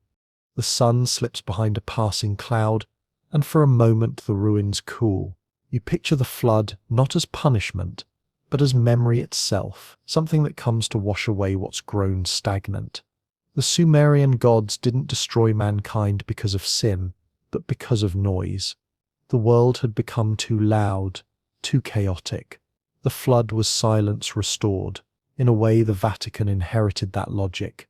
The sun slips behind a passing cloud, and for a moment the ruins cool. You picture the flood not as punishment, but as memory itself, something that comes to wash away what's grown stagnant. The Sumerian gods didn't destroy mankind because of sin, but because of noise. The world had become too loud, too chaotic. The flood was silence restored. In a way, the Vatican inherited that logic.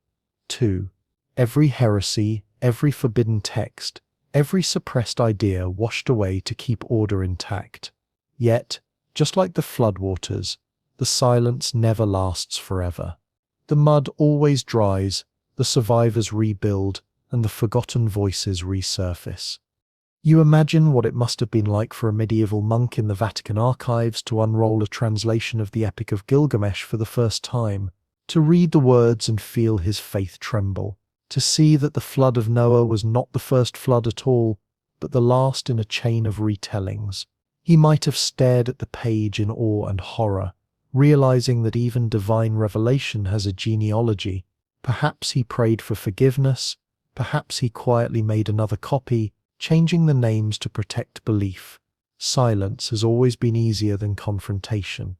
2. Every heresy, every forbidden text, every suppressed idea washed away to keep order intact. Yet, just like the floodwaters, the silence never lasts forever. The mud always dries, the survivors rebuild, and the forgotten voices resurface. You imagine what it must have been like for a medieval monk in the Vatican archives to unroll a translation of the Epic of Gilgamesh for the first time, to read the words and feel his faith tremble, to see that the flood of Noah was not the first flood at all, but the last in a chain of retellings. He might have stared at the page in awe and horror, realizing that even divine revelation has a genealogy. Perhaps he prayed for forgiveness, perhaps he quietly made another copy, changing the names to protect belief. Silence has always been easier than confrontation.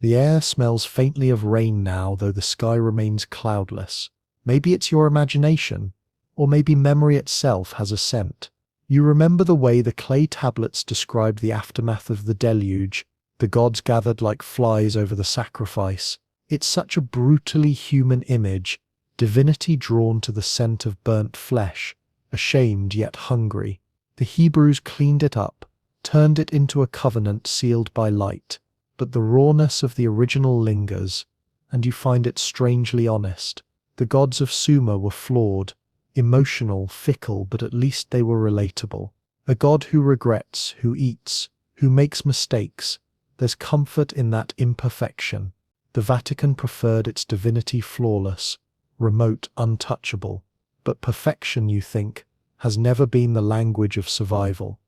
The air smells faintly of rain now, though the sky remains cloudless. Maybe it's your imagination, or maybe memory itself has a scent. You remember the way the clay tablets described the aftermath of the deluge, the gods gathered like flies over the sacrifice. It's such a brutally human image, divinity drawn to the scent of burnt flesh, ashamed yet hungry. The Hebrews cleaned it up, turned it into a covenant sealed by light, but the rawness of the original lingers, and you find it strangely honest. The gods of Sumer were flawed, emotional, fickle, but at least they were relatable. A god who regrets, who eats, who makes mistakes. There's comfort in that imperfection. The Vatican preferred its divinity flawless, remote, untouchable. But perfection, you think, has never been the language of survival.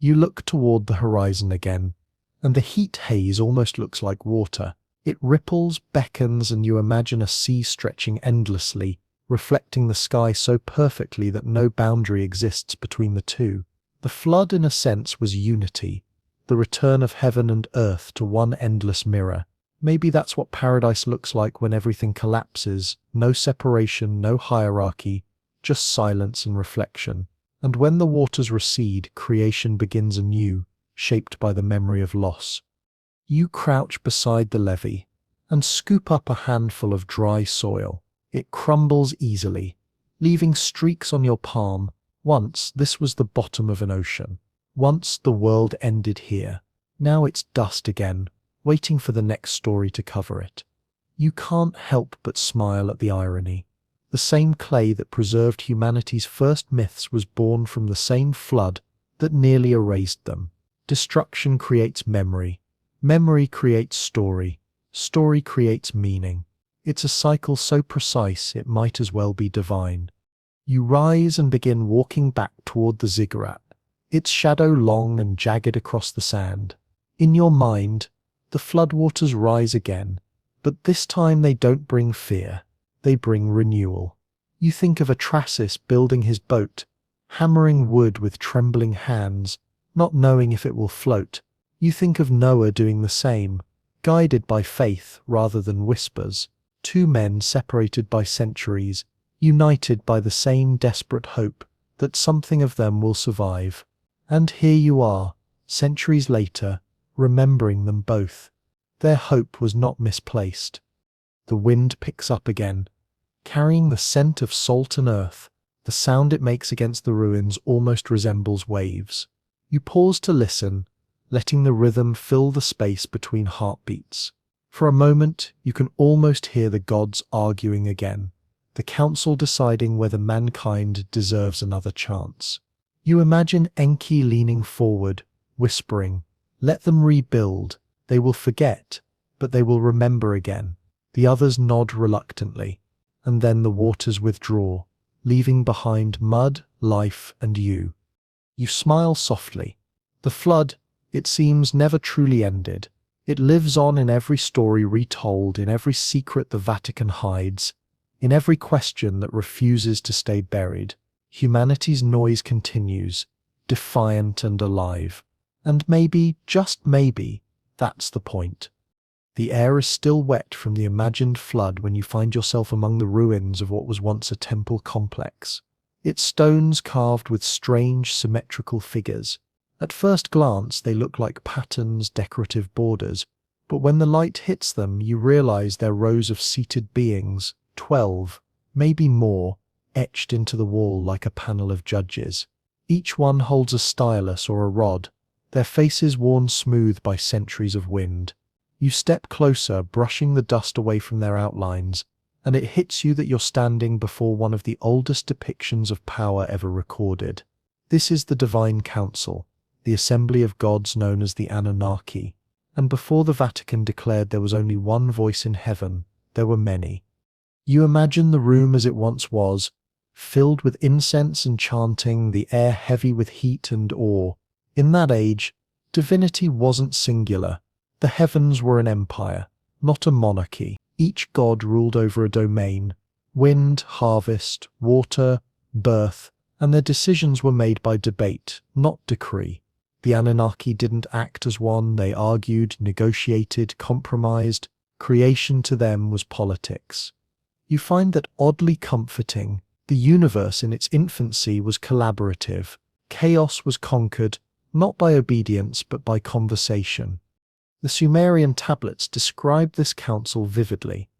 You look toward the horizon again, and the heat haze almost looks like water. It ripples, beckons, and you imagine a sea stretching endlessly, reflecting the sky so perfectly that no boundary exists between the two. The flood, in a sense, was unity, the return of heaven and earth to one endless mirror. Maybe that's what paradise looks like when everything collapses, no separation, no hierarchy, just silence and reflection. And when the waters recede, creation begins anew, shaped by the memory of loss. You crouch beside the levee and scoop up a handful of dry soil. It crumbles easily, leaving streaks on your palm. Once this was the bottom of an ocean. Once the world ended here. Now it's dust again, waiting for the next story to cover it. You can't help but smile at the irony. The same clay that preserved humanity's first myths was born from the same flood that nearly erased them. Destruction creates memory. Memory creates story. Story creates meaning. It's a cycle so precise it might as well be divine. You rise and begin walking back toward the ziggurat, its shadow long and jagged across the sand. In your mind, the floodwaters rise again, but this time they don't bring fear. They bring renewal. You think of Atrasis building his boat, hammering wood with trembling hands, not knowing if it will float. You think of Noah doing the same, guided by faith rather than whispers. Two men separated by centuries, united by the same desperate hope that something of them will survive. And here you are, centuries later, remembering them both. Their hope was not misplaced. The wind picks up again, carrying the scent of salt and earth. The sound it makes against the ruins almost resembles waves. You pause to listen, letting the rhythm fill the space between heartbeats. For a moment, you can almost hear the gods arguing again, the council deciding whether mankind deserves another chance. You imagine Enki leaning forward, whispering, "Let them rebuild. They will forget, but they will remember again." The others nod reluctantly, and then the waters withdraw, leaving behind mud, life, and you. You smile softly. The flood, it seems, never truly ended. It lives on in every story retold, in every secret the Vatican hides, in every question that refuses to stay buried. Humanity's noise continues, defiant and alive. And maybe, just maybe, that's the point. The air is still wet from the imagined flood when you find yourself among the ruins of what was once a temple complex. Its stones carved with strange symmetrical figures, At first glance, they look like patterns, decorative borders, but when the light hits them, you realize they're rows of seated beings, 12, maybe more, etched into the wall like a panel of judges. Each one holds a stylus or a rod, their faces worn smooth by centuries of wind. You step closer, brushing the dust away from their outlines, and it hits you that you're standing before one of the oldest depictions of power ever recorded. This is the Divine Council, the assembly of gods known as the Anunnaki, and before the Vatican declared there was only one voice in heaven, there were many. You imagine the room as it once was, filled with incense and chanting, the air heavy with heat and awe. In that age, divinity wasn't singular. The heavens were an empire, not a monarchy. Each god ruled over a domain: wind, harvest, water, birth, and their decisions were made by debate, not decree. The Anunnaki didn't act as one, they argued, negotiated, compromised. Creation to them was politics. You find that oddly comforting. The universe in its infancy was collaborative. Chaos was conquered, not by obedience but by conversation. The Sumerian tablets describe this council vividly.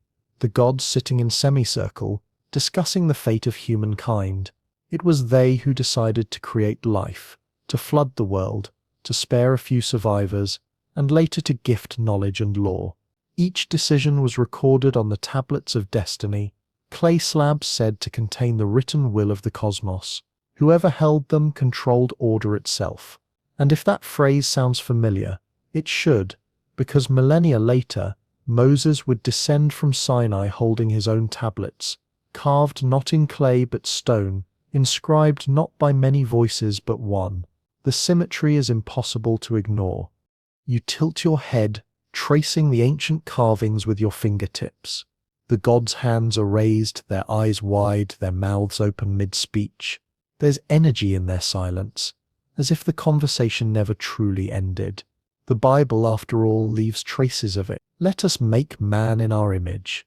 The gods sitting in semicircle, discussing the fate of humankind. It was they who decided to create life, to flood the world, to spare a few survivors, and later to gift knowledge and law. Each decision was recorded on the tablets of destiny, clay slabs said to contain the written will of the cosmos. Whoever held them controlled order itself. And if that phrase sounds familiar, it should, because millennia later, Moses would descend from Sinai holding his own tablets, carved not in clay but stone, inscribed not by many voices but one. The symmetry is impossible to ignore. You tilt your head, tracing the ancient carvings with your fingertips. The gods' hands are raised, their eyes wide, their mouths open mid-speech. There's energy in their silence, as if the conversation never truly ended. The Bible, after all, leaves traces of it. Let us make man in our image.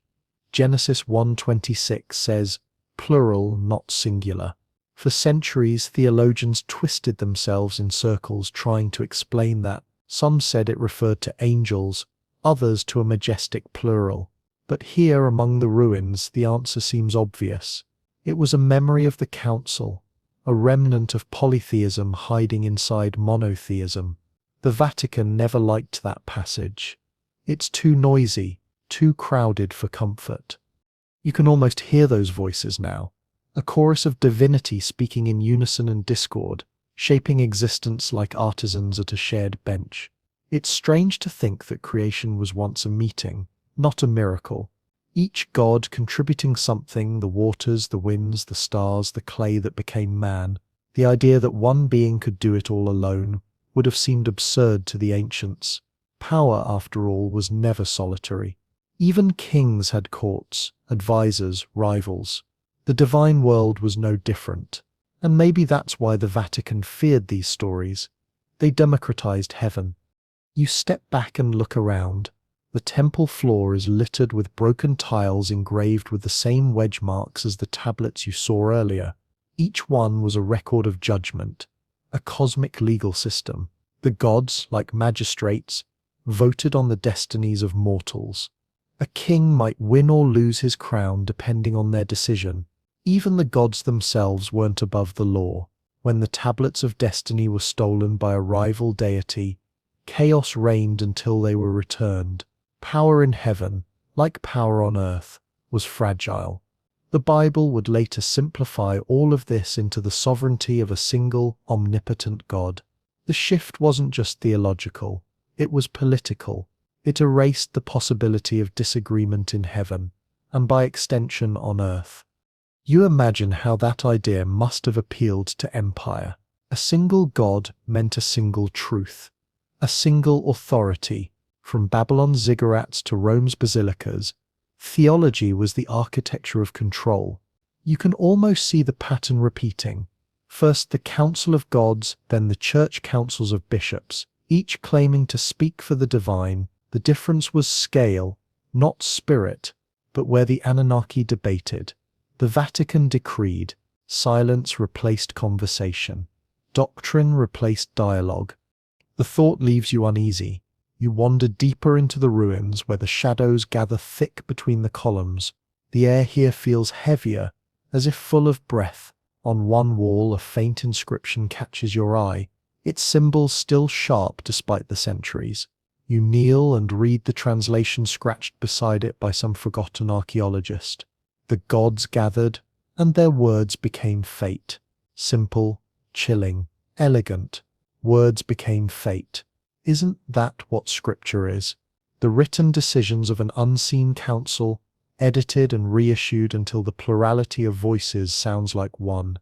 Genesis 1:26 says, plural, not singular. For centuries, theologians twisted themselves in circles trying to explain that. Some said it referred to angels, others to a majestic plural. But here, among the ruins, the answer seems obvious. It was a memory of the council, a remnant of polytheism hiding inside monotheism. The Vatican never liked that passage. It's too noisy, too crowded for comfort. You can almost hear those voices now, a chorus of divinity speaking in unison and discord, shaping existence like artisans at a shared bench. It's strange to think that creation was once a meeting, not a miracle. Each god contributing something: the waters, the winds, the stars, the clay that became man. The idea that one being could do it all alone would have seemed absurd to the ancients. Power, after all, was never solitary. Even kings had courts, advisors, rivals. The divine world was no different. And maybe that's why the Vatican feared these stories. They democratized heaven. You step back and look around. The temple floor is littered with broken tiles engraved with the same wedge marks as the tablets you saw earlier. Each one was a record of judgment, a cosmic legal system. The gods, like magistrates, voted on the destinies of mortals. A king might win or lose his crown depending on their decision. Even the gods themselves weren't above the law. When the tablets of destiny were stolen by a rival deity, chaos reigned until they were returned. Power in heaven, like power on earth, was fragile. The Bible would later simplify all of this into the sovereignty of a single, omnipotent God. The shift wasn't just theological, it was political. It erased the possibility of disagreement in heaven, and by extension on earth. You imagine how that idea must have appealed to empire. A single God meant a single truth, a single authority. From Babylon's ziggurats to Rome's basilicas, theology was the architecture of control. You can almost see the pattern repeating. First the council of gods, then the church councils of bishops, each claiming to speak for the divine. The difference was scale, not spirit, but where the Anunnaki debated, the Vatican decreed. Silence replaced conversation. Doctrine replaced dialogue. The thought leaves you uneasy. You wander deeper into the ruins where the shadows gather thick between the columns. The air here feels heavier, as if full of breath. On one wall, a faint inscription catches your eye, its symbols still sharp despite the centuries. You kneel and read the translation scratched beside it by some forgotten archaeologist. The gods gathered, and their words became fate. Simple, chilling, elegant. Words became fate. Isn't that what Scripture is? The written decisions of an unseen council, edited and reissued until the plurality of voices sounds like one.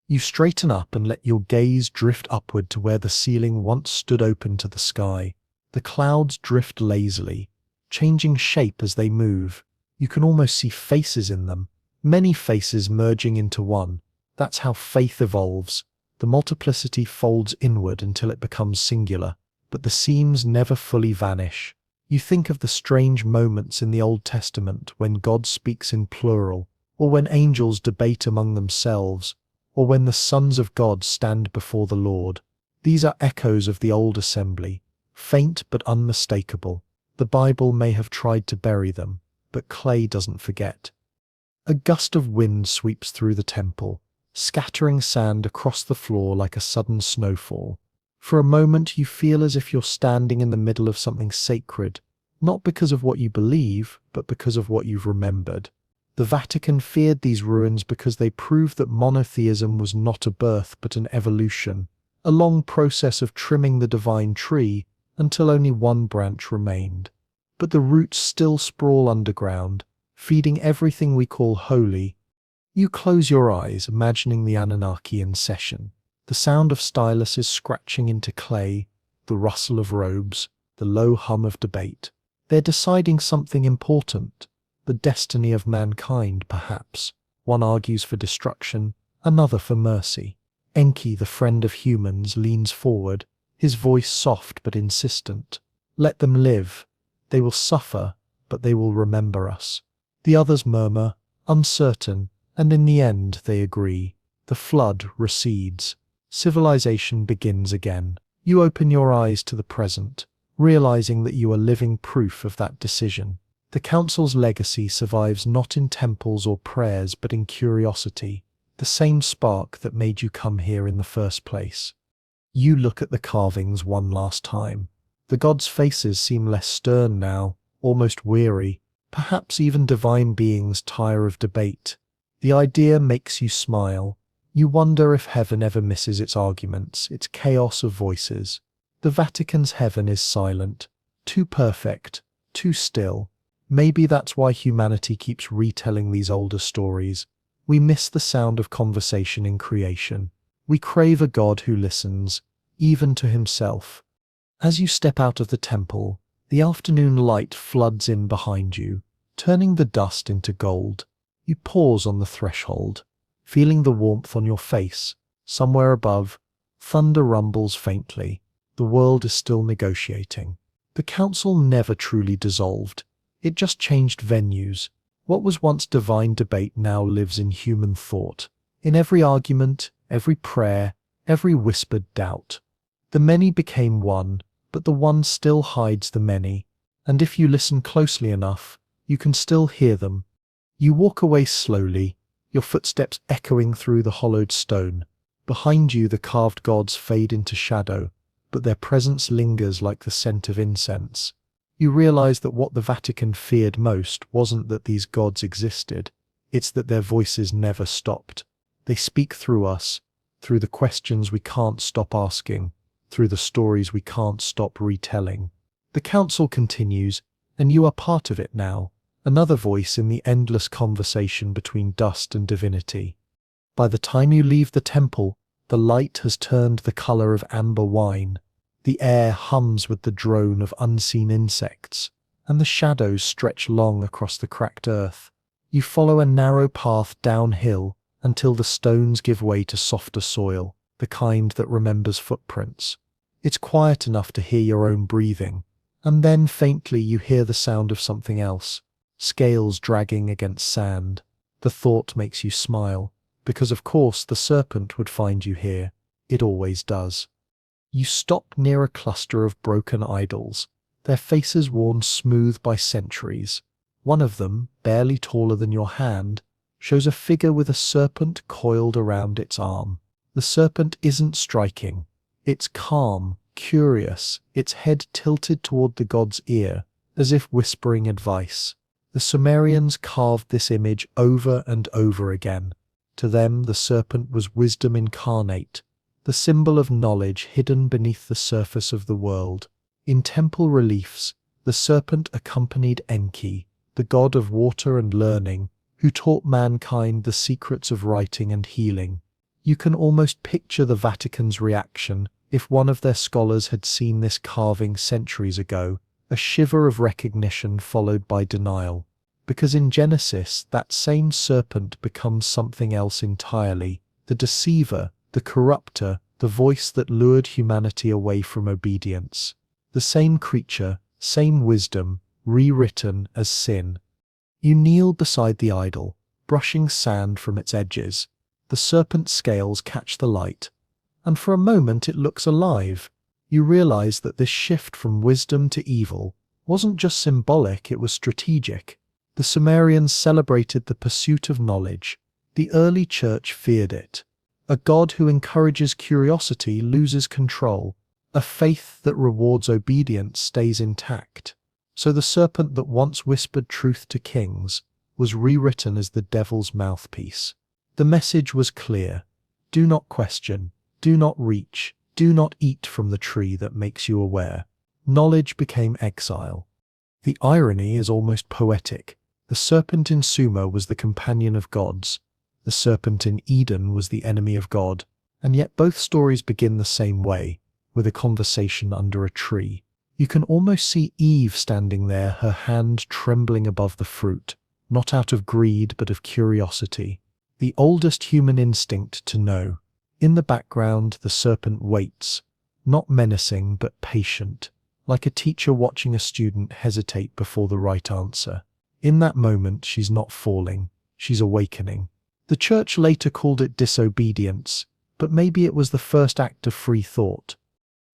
You straighten up and let your gaze drift upward to where the ceiling once stood open to the sky. The clouds drift lazily, changing shape as they move. You can almost see faces in them, many faces merging into one. That's how faith evolves. The multiplicity folds inward until it becomes singular, but the seams never fully vanish. You think of the strange moments in the Old Testament when God speaks in plural, or when angels debate among themselves, or when the sons of God stand before the Lord. These are echoes of the old assembly, faint but unmistakable. The Bible may have tried to bury them, but clay doesn't forget. A gust of wind sweeps through the temple, scattering sand across the floor like a sudden snowfall. For a moment you feel as if you're standing in the middle of something sacred, not because of what you believe, but because of what you've remembered. The Vatican feared these ruins because they proved that monotheism was not a birth but an evolution, a long process of trimming the divine tree until only one branch remained. But the roots still sprawl underground, feeding everything we call holy. You close your eyes, imagining the Anunnaki in session. The sound of styluses scratching into clay, the rustle of robes, the low hum of debate. They're deciding something important, the destiny of mankind, perhaps. One argues for destruction, another for mercy. Enki, the friend of humans, leans forward, his voice soft but insistent. Let them live. They will suffer, but they will remember us. The others murmur, uncertain, and in the end they agree. The flood recedes. Civilization begins again. You open your eyes to the present, realizing that you are living proof of that decision. The Council's legacy survives not in temples or prayers but in curiosity, the same spark that made you come here in the first place. You look at the carvings one last time. The gods' faces seem less stern now, almost weary. Perhaps even divine beings tire of debate. The idea makes you smile. You wonder if heaven ever misses its arguments, its chaos of voices. The Vatican's heaven is silent, too perfect, too still. Maybe that's why humanity keeps retelling these older stories. We miss the sound of conversation in creation. We crave a God who listens, even to himself. As you step out of the temple, the afternoon light floods in behind you, turning the dust into gold. You pause on the threshold, feeling the warmth on your face. Somewhere above, thunder rumbles faintly. The world is still negotiating. The council never truly dissolved. It just changed venues. What was once divine debate now lives in human thought. In every argument, every prayer, every whispered doubt. The many became one, but the one still hides the many. And if you listen closely enough, you can still hear them. You walk away slowly, your footsteps echoing through the hollowed stone. Behind you the carved gods fade into shadow, but their presence lingers like the scent of incense. You realize that what the Vatican feared most wasn't that these gods existed, it's that their voices never stopped. They speak through us, through the questions we can't stop asking, through the stories we can't stop retelling. The council continues, and you are part of it now, another voice in the endless conversation between dust and divinity. By the time you leave the temple, the light has turned the color of amber wine. The air hums with the drone of unseen insects, and the shadows stretch long across the cracked earth. You follow a narrow path downhill until the stones give way to softer soil, the kind that remembers footprints. It's quiet enough to hear your own breathing, and then faintly you hear the sound of something else, scales dragging against sand. The thought makes you smile, because of course the serpent would find you here. it always does. You stop near a cluster of broken idols, their faces worn smooth by centuries. One of them, barely taller than your hand, shows a figure with a serpent coiled around its arm. The serpent isn't striking. It's calm, curious, its head tilted toward the god's ear, as if whispering advice. The Sumerians carved this image over and over again. To them, the serpent was wisdom incarnate, the symbol of knowledge hidden beneath the surface of the world. In temple reliefs, the serpent accompanied Enki, the god of water and learning, who taught mankind the secrets of writing and healing. You can almost picture the Vatican's reaction if one of their scholars had seen this carving centuries ago, a shiver of recognition followed by denial. Because in Genesis, that same serpent becomes something else entirely, the deceiver, the corrupter, the voice that lured humanity away from obedience. The same creature, same wisdom, rewritten as sin. You kneel beside the idol, brushing sand from its edges. The serpent's scales catch the light, and for a moment it looks alive. You realize that this shift from wisdom to evil wasn't just symbolic, it was strategic. The Sumerians celebrated the pursuit of knowledge. The early church feared it. A god who encourages curiosity loses control. A faith that rewards obedience stays intact. So the serpent that once whispered truth to kings was rewritten as the devil's mouthpiece. The message was clear. Do not question. Do not reach. Do not eat from the tree that makes you aware. Knowledge became exile. The irony is almost poetic. The serpent in Sumer was the companion of gods. The serpent in Eden was the enemy of God. And yet both stories begin the same way, with a conversation under a tree. You can almost see Eve standing there, her hand trembling above the fruit, not out of greed but of curiosity. The oldest human instinct to know. In the background, the serpent waits, not menacing but patient, like a teacher watching a student hesitate before the right answer. In that moment, she's not falling, she's awakening. The church later called it disobedience, but maybe it was the first act of free thought.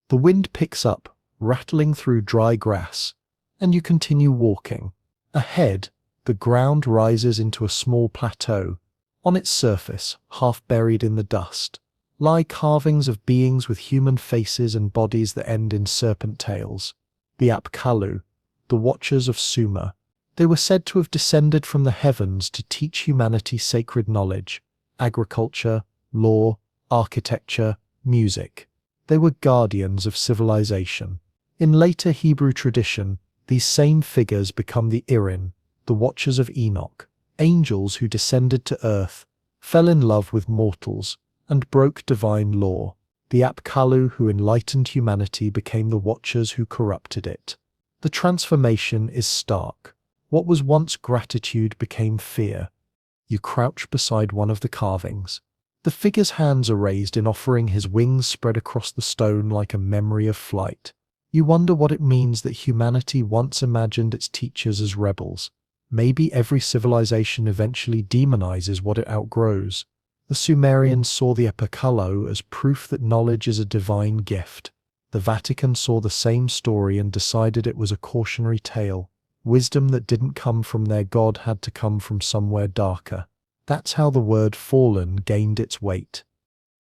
The wind picks up, rattling through dry grass, and you continue walking. Ahead, the ground rises into a small plateau. On its surface, half buried in the dust, lie carvings of beings with human faces and bodies that end in serpent tails. The Apkallu, the Watchers of Sumer. They were said to have descended from the heavens to teach humanity sacred knowledge, agriculture, law, architecture, music. They were guardians of civilization. In later Hebrew tradition, these same figures become the Irin, the Watchers of Enoch, angels who descended to earth, fell in love with mortals, and broke divine law. The Apkallu who enlightened humanity became the Watchers who corrupted it. The transformation is stark. What was once gratitude became fear. You crouch beside one of the carvings. The figure's hands are raised in offering, his wings spread across the stone like a memory of flight. You wonder what it means that humanity once imagined its teachers as rebels. Maybe every civilization eventually demonizes what it outgrows. The Sumerians saw the Apkallu as proof that knowledge is a divine gift. The Vatican saw the same story and decided it was a cautionary tale. Wisdom that didn't come from their god had to come from somewhere darker. That's how the word fallen gained its weight.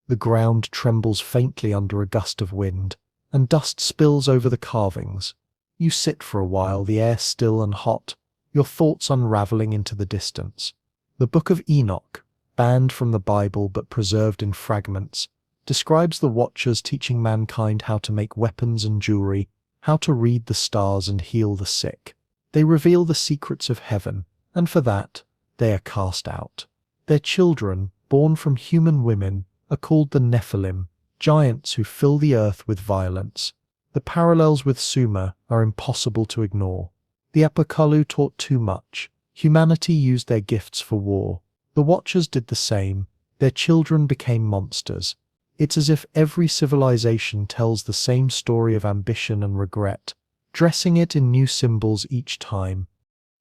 The ground trembles faintly under a gust of wind, and dust spills over the carvings. You sit for a while, the air still and hot, your thoughts unraveling into the distance. The Book of Enoch, banned from the Bible but preserved in fragments, describes the Watchers teaching mankind how to make weapons and jewelry, how to read the stars and heal the sick. They reveal the secrets of heaven, and for that, they are cast out. Their children, born from human women, are called the Nephilim, giants who fill the earth with violence. The parallels with Sumer are impossible to ignore. The Apkallu taught too much. Humanity used their gifts for war. The Watchers did the same. Their children became monsters. It's as if every civilization tells the same story of ambition and regret, dressing it in new symbols each time.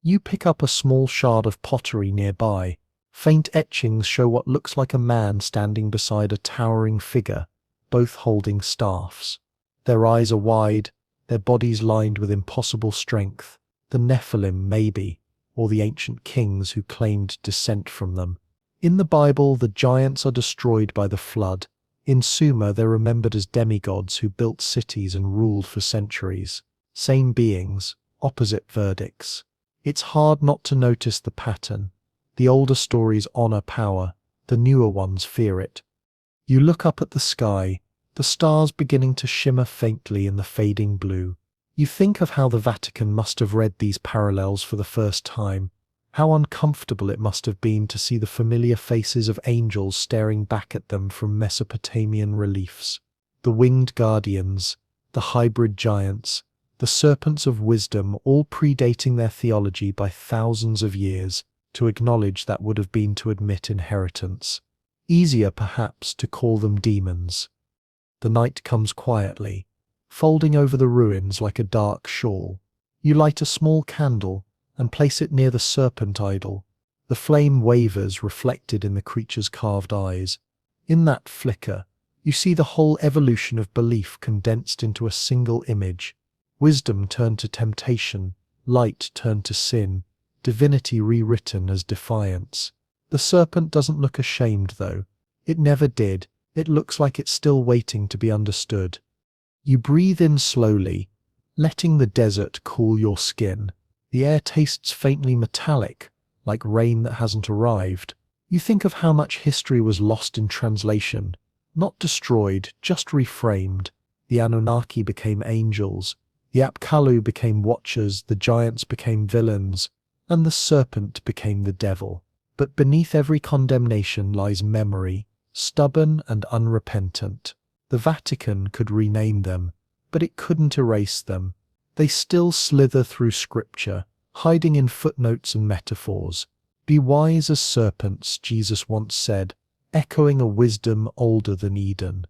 You pick up a small shard of pottery nearby. Faint etchings show what looks like a man standing beside a towering figure, both holding staffs. Their eyes are wide, their bodies lined with impossible strength. The Nephilim, maybe, or the ancient kings who claimed descent from them. In the Bible, the giants are destroyed by the flood. In Sumer, they're remembered as demigods who built cities and ruled for centuries. Same beings, opposite verdicts. It's hard not to notice the pattern. The older stories honor power, the newer ones fear it. You look up at the sky, the stars beginning to shimmer faintly in the fading blue. You think of how the Vatican must have read these parallels for the first time, how uncomfortable it must have been to see the familiar faces of angels staring back at them from Mesopotamian reliefs. The winged guardians, the hybrid giants, the serpents of wisdom, all predating their theology by thousands of years. To acknowledge that would have been to admit inheritance. Easier, perhaps, to call them demons. The night comes quietly, folding over the ruins like a dark shawl. You light a small candle and place it near the serpent idol. The flame wavers, reflected in the creature's carved eyes. In that flicker, you see the whole evolution of belief condensed into a single image. Wisdom turned to temptation, light turned to sin, divinity rewritten as defiance. The serpent doesn't look ashamed, though. It never did. It looks like it's still waiting to be understood. You breathe in slowly, letting the desert cool your skin. The air tastes faintly metallic, like rain that hasn't arrived. You think of how much history was lost in translation, not destroyed, just reframed. The Anunnaki became angels. The Apkallu became watchers. The giants became villains. And the serpent became the devil. But beneath every condemnation lies memory, stubborn and unrepentant. The Vatican could rename them, but it couldn't erase them. They still slither through scripture, hiding in footnotes and metaphors. Be wise as serpents, Jesus once said, echoing a wisdom older than Eden.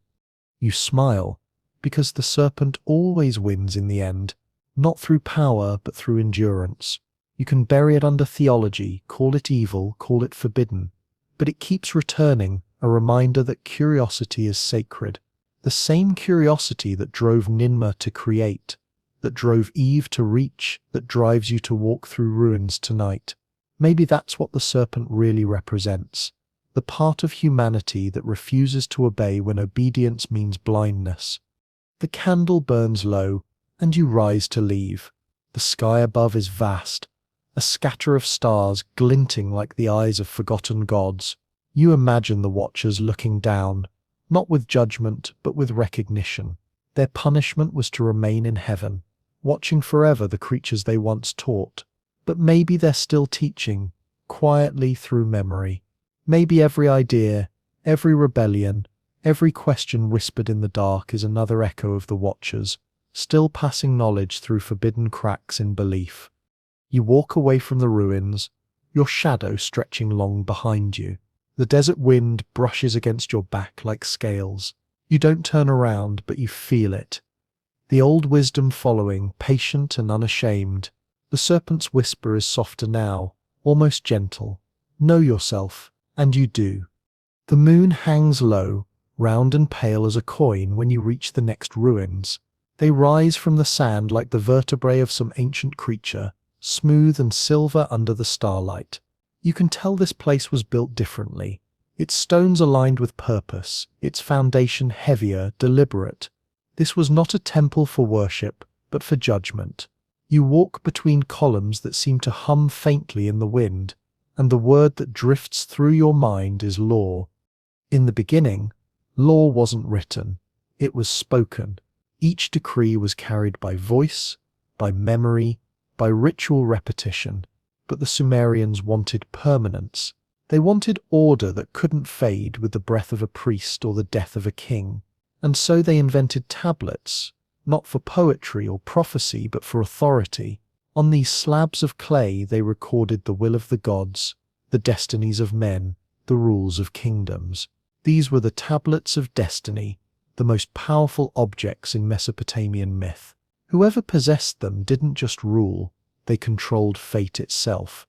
You smile, because the serpent always wins in the end, not through power but through endurance. You can bury it under theology, call it evil, call it forbidden, but it keeps returning, a reminder that curiosity is sacred. The same curiosity that drove Ninmah to create, that drove Eve to reach, that drives you to walk through ruins tonight. Maybe that's what the serpent really represents, the part of humanity that refuses to obey when obedience means blindness. The candle burns low, and you rise to leave. The sky above is vast, a scatter of stars glinting like the eyes of forgotten gods. You imagine the watchers looking down, not with judgment, but with recognition. Their punishment was to remain in heaven, watching forever the creatures they once taught. But maybe they're still teaching, quietly through memory. Maybe every idea, every rebellion, every question whispered in the dark is another echo of the watchers, still passing knowledge through forbidden cracks in belief. You walk away from the ruins, your shadow stretching long behind you. The desert wind brushes against your back like scales. You don't turn around, but you feel it. The old wisdom following, patient and unashamed. The serpent's whisper is softer now, almost gentle. Know yourself, and you do. The moon hangs low, round and pale as a coin when you reach the next ruins. They rise from the sand like the vertebrae of some ancient creature, smooth and silver under the starlight. You can tell this place was built differently. Its stones aligned with purpose, its foundation heavier, deliberate. This was not a temple for worship, but for judgment. You walk between columns that seem to hum faintly in the wind, and the word that drifts through your mind is law. In the beginning, law wasn't written, it was spoken. Each decree was carried by voice, by memory, by ritual repetition. But the Sumerians wanted permanence. They wanted order that couldn't fade with the breath of a priest or the death of a king. And so they invented tablets, not for poetry or prophecy, but for authority. On these slabs of clay they recorded the will of the gods, the destinies of men, the rules of kingdoms. These were the tablets of destiny, the most powerful objects in Mesopotamian myth. Whoever possessed them didn't just rule, they controlled fate itself.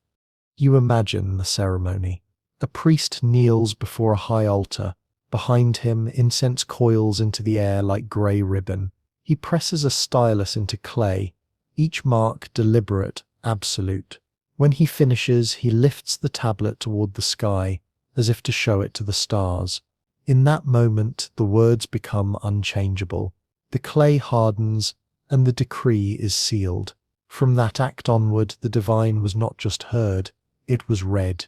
You imagine the ceremony. A priest kneels before a high altar, Behind him, incense coils into the air like grey ribbon. He presses a stylus into clay, each mark deliberate, absolute. When he finishes, he lifts the tablet toward the sky, as if to show it to the stars. In that moment, the words become unchangeable. The clay hardens, and the decree is sealed. From that act onward, the divine was not just heard, it was read.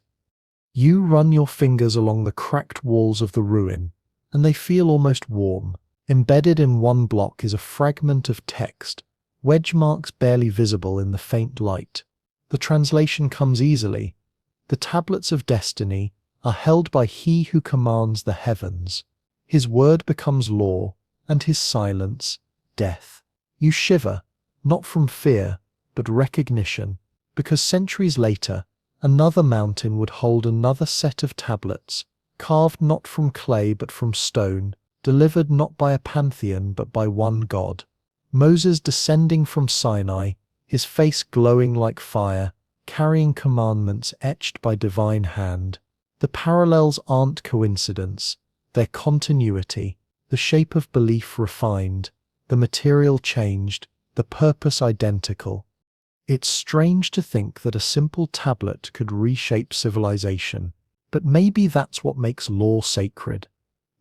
You run your fingers along the cracked walls of the ruin, and they feel almost warm. Embedded in one block is a fragment of text, wedge marks barely visible in the faint light. The translation comes easily. The tablets of destiny are held by He who commands the heavens. His word becomes law, and his silence, death. You shiver, not from fear, but recognition, because centuries later, another mountain would hold another set of tablets, carved not from clay but from stone, delivered not by a pantheon but by one God. Moses descending from Sinai, his face glowing like fire, carrying commandments etched by divine hand. The parallels aren't coincidence, they're continuity, the shape of belief refined, the material changed, the purpose identical. It's strange to think that a simple tablet could reshape civilization, but maybe that's what makes law sacred.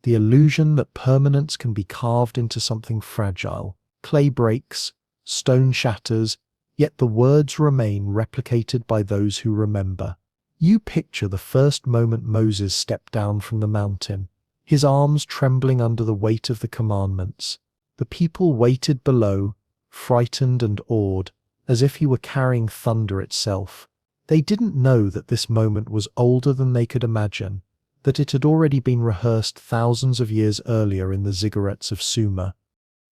The illusion that permanence can be carved into something fragile. Clay breaks, stone shatters, yet the words remain replicated by those who remember. You picture the first moment Moses stepped down from the mountain, his arms trembling under the weight of the commandments. The people waited below, frightened and awed, as if he were carrying thunder itself. They didn't know that this moment was older than they could imagine, that it had already been rehearsed thousands of years earlier in the ziggurats of Sumer.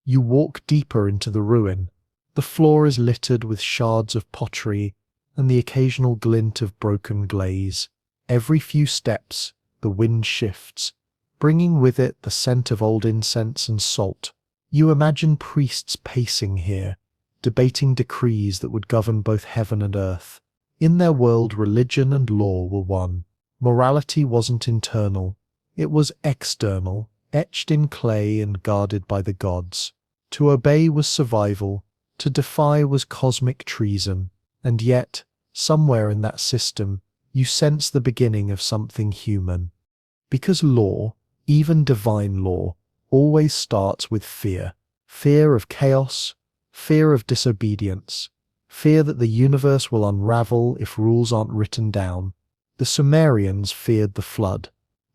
You walk deeper into the ruin. The floor is littered with shards of pottery and the occasional glint of broken glaze. Every few steps, the wind shifts, bringing with it the scent of old incense and salt. You imagine priests pacing here, debating decrees that would govern both heaven and earth. In their world, religion and law were one. Morality wasn't internal, it was external, etched in clay and guarded by the gods. To obey was survival, to defy was cosmic treason, and yet, somewhere in that system, you sense the beginning of something human. Because law, even divine law, always starts with fear. Fear of chaos, fear of disobedience, fear that the universe will unravel if rules aren't written down. The Sumerians feared the flood.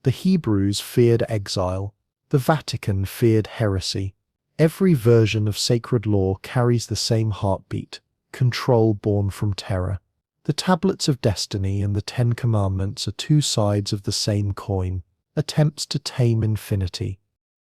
The Hebrews feared exile. The Vatican feared heresy. Every version of sacred law carries the same heartbeat, control born from terror. The tablets of destiny and the 10 Commandments are two sides of the same coin, attempts to tame infinity.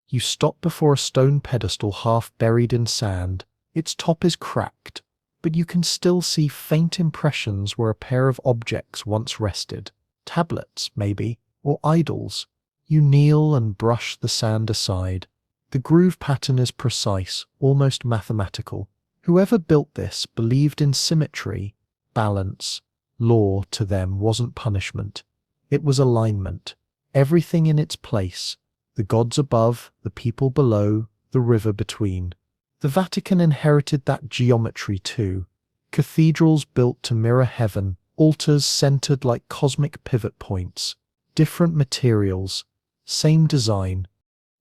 You stop before a stone pedestal half buried in sand. Its top is cracked, but you can still see faint impressions where a pair of objects once rested. Tablets, maybe, or idols. You kneel and brush the sand aside. The groove pattern is precise, almost mathematical. Whoever built this believed in symmetry, balance. Law, to them, wasn't punishment. It was alignment. Everything in its place. The gods above, the people below, the river between. The Vatican inherited that geometry too. Cathedrals built to mirror heaven, altars centered like cosmic pivot points. Different materials, same design.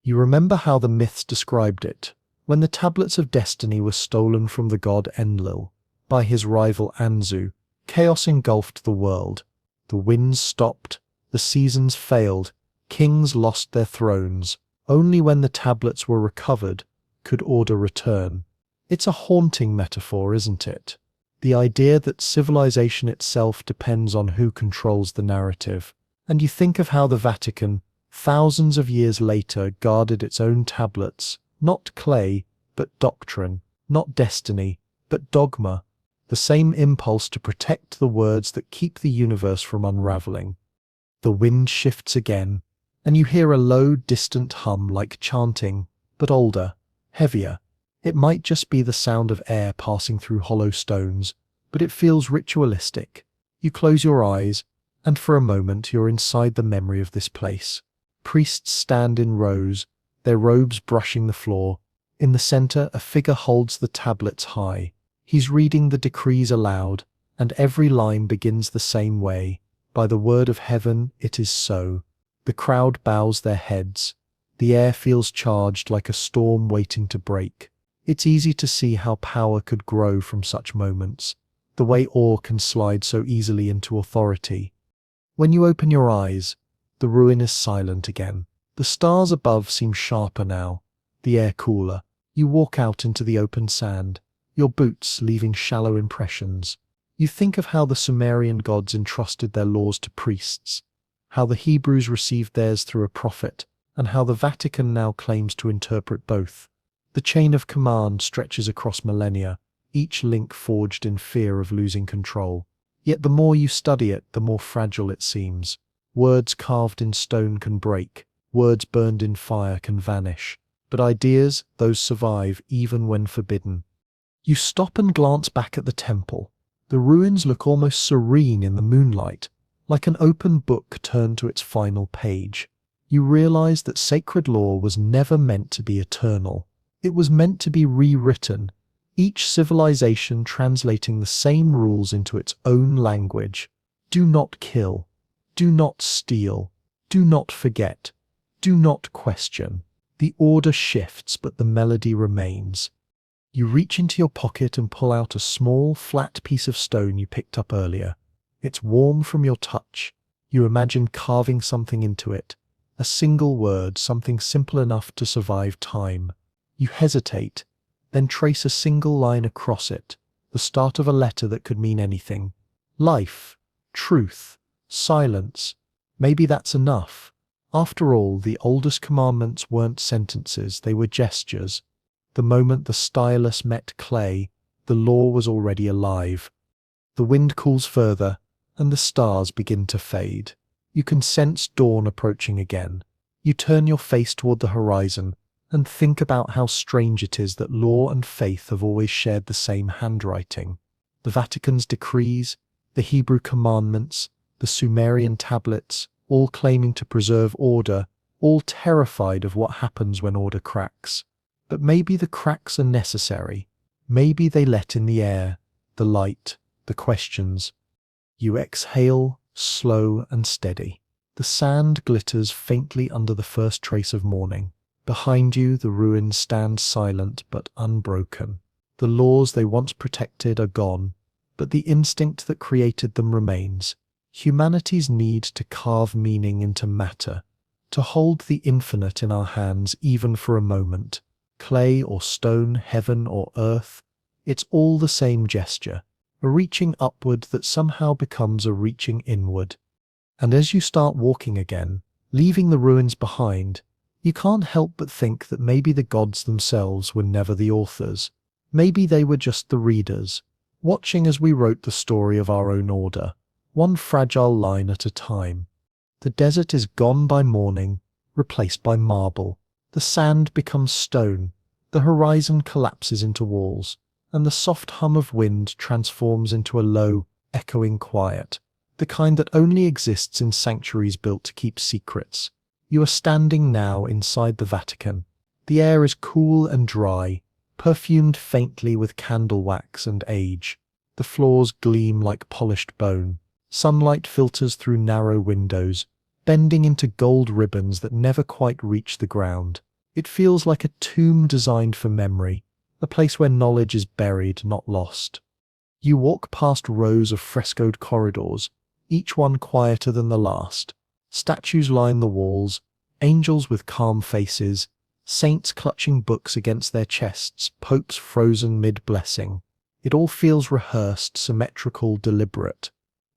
You remember how the myths described it. When the tablets of destiny were stolen from the god Enlil by his rival Anzu, chaos engulfed the world. The winds stopped, the seasons failed, kings lost their thrones. Only when the tablets were recovered could order return. It's a haunting metaphor, isn't it? The idea that civilization itself depends on who controls the narrative. And you think of how the Vatican, thousands of years later, guarded its own tablets, not clay, but doctrine, not destiny, but dogma, the same impulse to protect the words that keep the universe from unraveling. The wind shifts again, and you hear a low, distant hum like chanting, but older, heavier. It might just be the sound of air passing through hollow stones, but it feels ritualistic. You close your eyes, and for a moment you're inside the memory of this place. Priests stand in rows, their robes brushing the floor. In the center, a figure holds the tablets high. He's reading the decrees aloud, and every line begins the same way. By the word of heaven, it is so. The crowd bows their heads. The air feels charged like a storm waiting to break. It's easy to see how power could grow from such moments, the way awe can slide so easily into authority. When you open your eyes, the ruin is silent again. The stars above seem sharper now, the air cooler. You walk out into the open sand, your boots leaving shallow impressions. You think of how the Sumerian gods entrusted their laws to priests, how the Hebrews received theirs through a prophet, and how the Vatican now claims to interpret both. The chain of command stretches across millennia, each link forged in fear of losing control. Yet the more you study it, the more fragile it seems. Words carved in stone can break, words burned in fire can vanish. But ideas, those survive even when forbidden. You stop and glance back at the temple. The ruins look almost serene in the moonlight, like an open book turned to its final page. You realize that sacred law was never meant to be eternal. It was meant to be rewritten, each civilization translating the same rules into its own language. Do not kill. Do not steal. Do not forget. Do not question. The order shifts, but the melody remains. You reach into your pocket and pull out a small, flat piece of stone you picked up earlier. It's warm from your touch. You imagine carving something into it. A single word, something simple enough to survive time. You hesitate, then trace a single line across it, the start of a letter that could mean anything. Life, truth, silence. Maybe that's enough. After all, the oldest commandments weren't sentences, they were gestures. The moment the stylus met clay, the law was already alive. The wind cools further, and the stars begin to fade. You can sense dawn approaching again. You turn your face toward the horizon and think about how strange it is that law and faith have always shared the same handwriting. The Vatican's decrees, the Hebrew commandments, the Sumerian tablets, all claiming to preserve order, all terrified of what happens when order cracks. But maybe the cracks are necessary. Maybe they let in the air, the light, the questions. You exhale, slow and steady. The sand glitters faintly under the first trace of morning. Behind you, the ruins stand silent but unbroken. The laws they once protected are gone, but the instinct that created them remains. Humanity's need to carve meaning into matter, to hold the infinite in our hands even for a moment. Clay or stone, heaven or earth, it's all the same gesture, a reaching upward that somehow becomes a reaching inward. And as you start walking again, leaving the ruins behind, you can't help but think that maybe the gods themselves were never the authors. Maybe they were just the readers, watching as we wrote the story of our own order, one fragile line at a time. The desert is gone by morning, replaced by marble. The sand becomes stone, the horizon collapses into walls, and the soft hum of wind transforms into a low, echoing quiet, the kind that only exists in sanctuaries built to keep secrets. You are standing now inside the Vatican. The air is cool and dry, perfumed faintly with candle wax and age. The floors gleam like polished bone. Sunlight filters through narrow windows, bending into gold ribbons that never quite reach the ground. It feels like a tomb designed for memory, a place where knowledge is buried, not lost. You walk past rows of frescoed corridors, each one quieter than the last. Statues line the walls, angels with calm faces, saints clutching books against their chests, popes frozen mid-blessing. It all feels rehearsed, symmetrical, deliberate.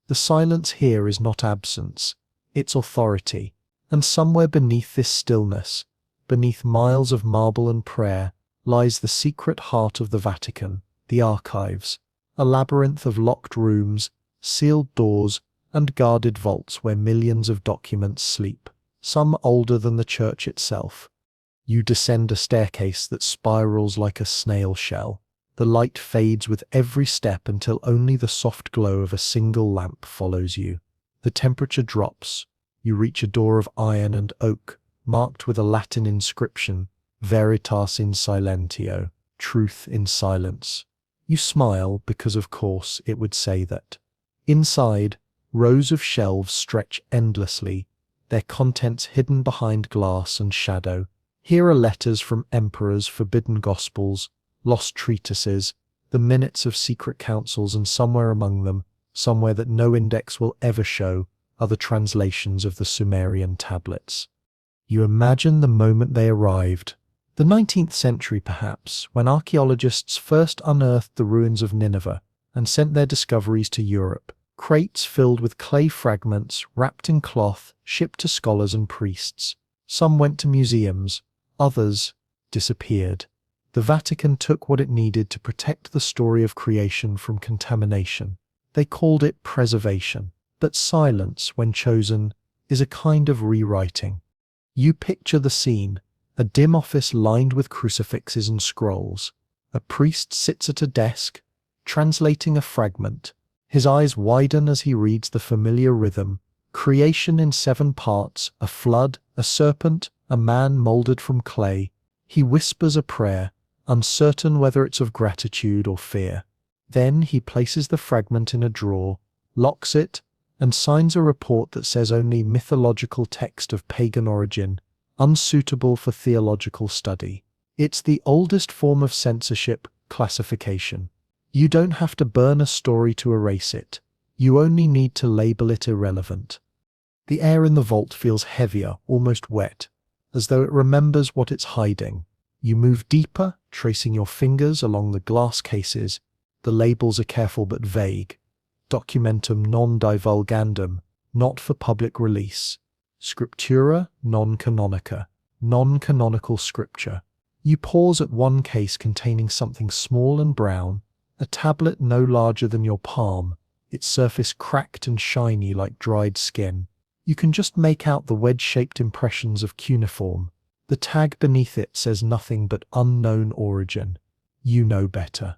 The silence here is not absence, it's authority. And somewhere beneath this stillness, beneath miles of marble and prayer, lies the secret heart of the Vatican, the archives, a labyrinth of locked rooms, sealed doors, and guarded vaults where millions of documents sleep, some older than the church itself. You descend a staircase that spirals like a snail shell. The light fades with every step until only the soft glow of a single lamp follows you. The temperature drops. You reach a door of iron and oak, marked with a Latin inscription, Veritas in silentio, truth in silence. You smile because, of course, it would say that. Inside, rows of shelves stretch endlessly, their contents hidden behind glass and shadow. Here are letters from emperors, forbidden gospels, lost treatises, the minutes of secret councils, and somewhere among them, somewhere that no index will ever show, are the translations of the Sumerian tablets. You imagine the moment they arrived. The 19th century, perhaps, when archaeologists first unearthed the ruins of Nineveh and sent their discoveries to Europe. Crates filled with clay fragments, wrapped in cloth, shipped to scholars and priests. Some went to museums, others disappeared. The Vatican took what it needed to protect the story of creation from contamination. They called it preservation. But silence, when chosen, is a kind of rewriting. You picture the scene, a dim office lined with crucifixes and scrolls. A priest sits at a desk, translating a fragment. His eyes widen as he reads the familiar rhythm. Creation in 7 parts, a flood, a serpent, a man molded from clay. He whispers a prayer, uncertain whether it's of gratitude or fear. Then he places the fragment in a drawer, locks it, and signs a report that says only mythological text of pagan origin, unsuitable for theological study. It's the oldest form of censorship, classification. You don't have to burn a story to erase it. You only need to label it irrelevant. The air in the vault feels heavier, almost wet, as though it remembers what it's hiding. You move deeper, tracing your fingers along the glass cases. The labels are careful but vague. Documentum non divulgandum, not for public release. Scriptura non canonica, non-canonical scripture. You pause at one case containing something small and brown, a tablet no larger than your palm, its surface cracked and shiny like dried skin. You can just make out the wedge-shaped impressions of cuneiform. The tag beneath it says nothing but unknown origin. You know better.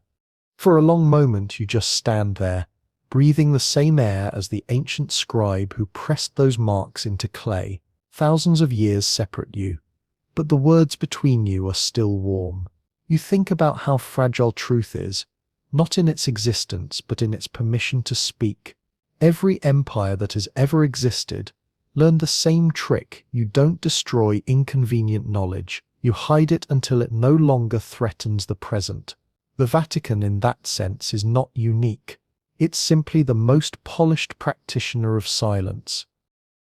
For a long moment you just stand there, breathing the same air as the ancient scribe who pressed those marks into clay. Thousands of years separate you, but the words between you are still warm. You think about how fragile truth is, not in its existence, but in its permission to speak. Every empire that has ever existed learned the same trick. You don't destroy inconvenient knowledge. You hide it until it no longer threatens the present. The Vatican, in that sense, is not unique. It's simply the most polished practitioner of silence.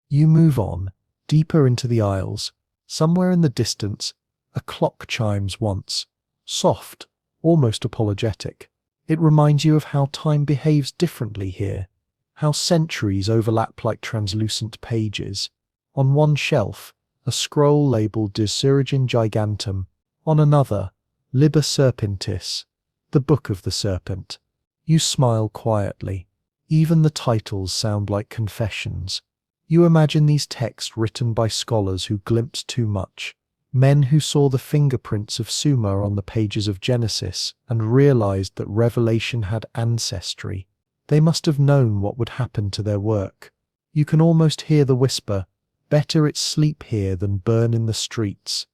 You move on, deeper into the aisles. Somewhere in the distance, a clock chimes once, soft, almost apologetic. It reminds you of how time behaves differently here, how centuries overlap like translucent pages. On one shelf, a scroll labeled De Surgin Gigantum. On another, Liber Serpentis, the Book of the Serpent. You smile quietly. Even the titles sound like confessions. You imagine these texts written by scholars who glimpsed too much, men who saw the fingerprints of Sumer on the pages of Genesis and realized that Revelation had ancestry. They must have known what would happen to their work. You can almost hear the whisper, "Better it sleep here than burn in the streets."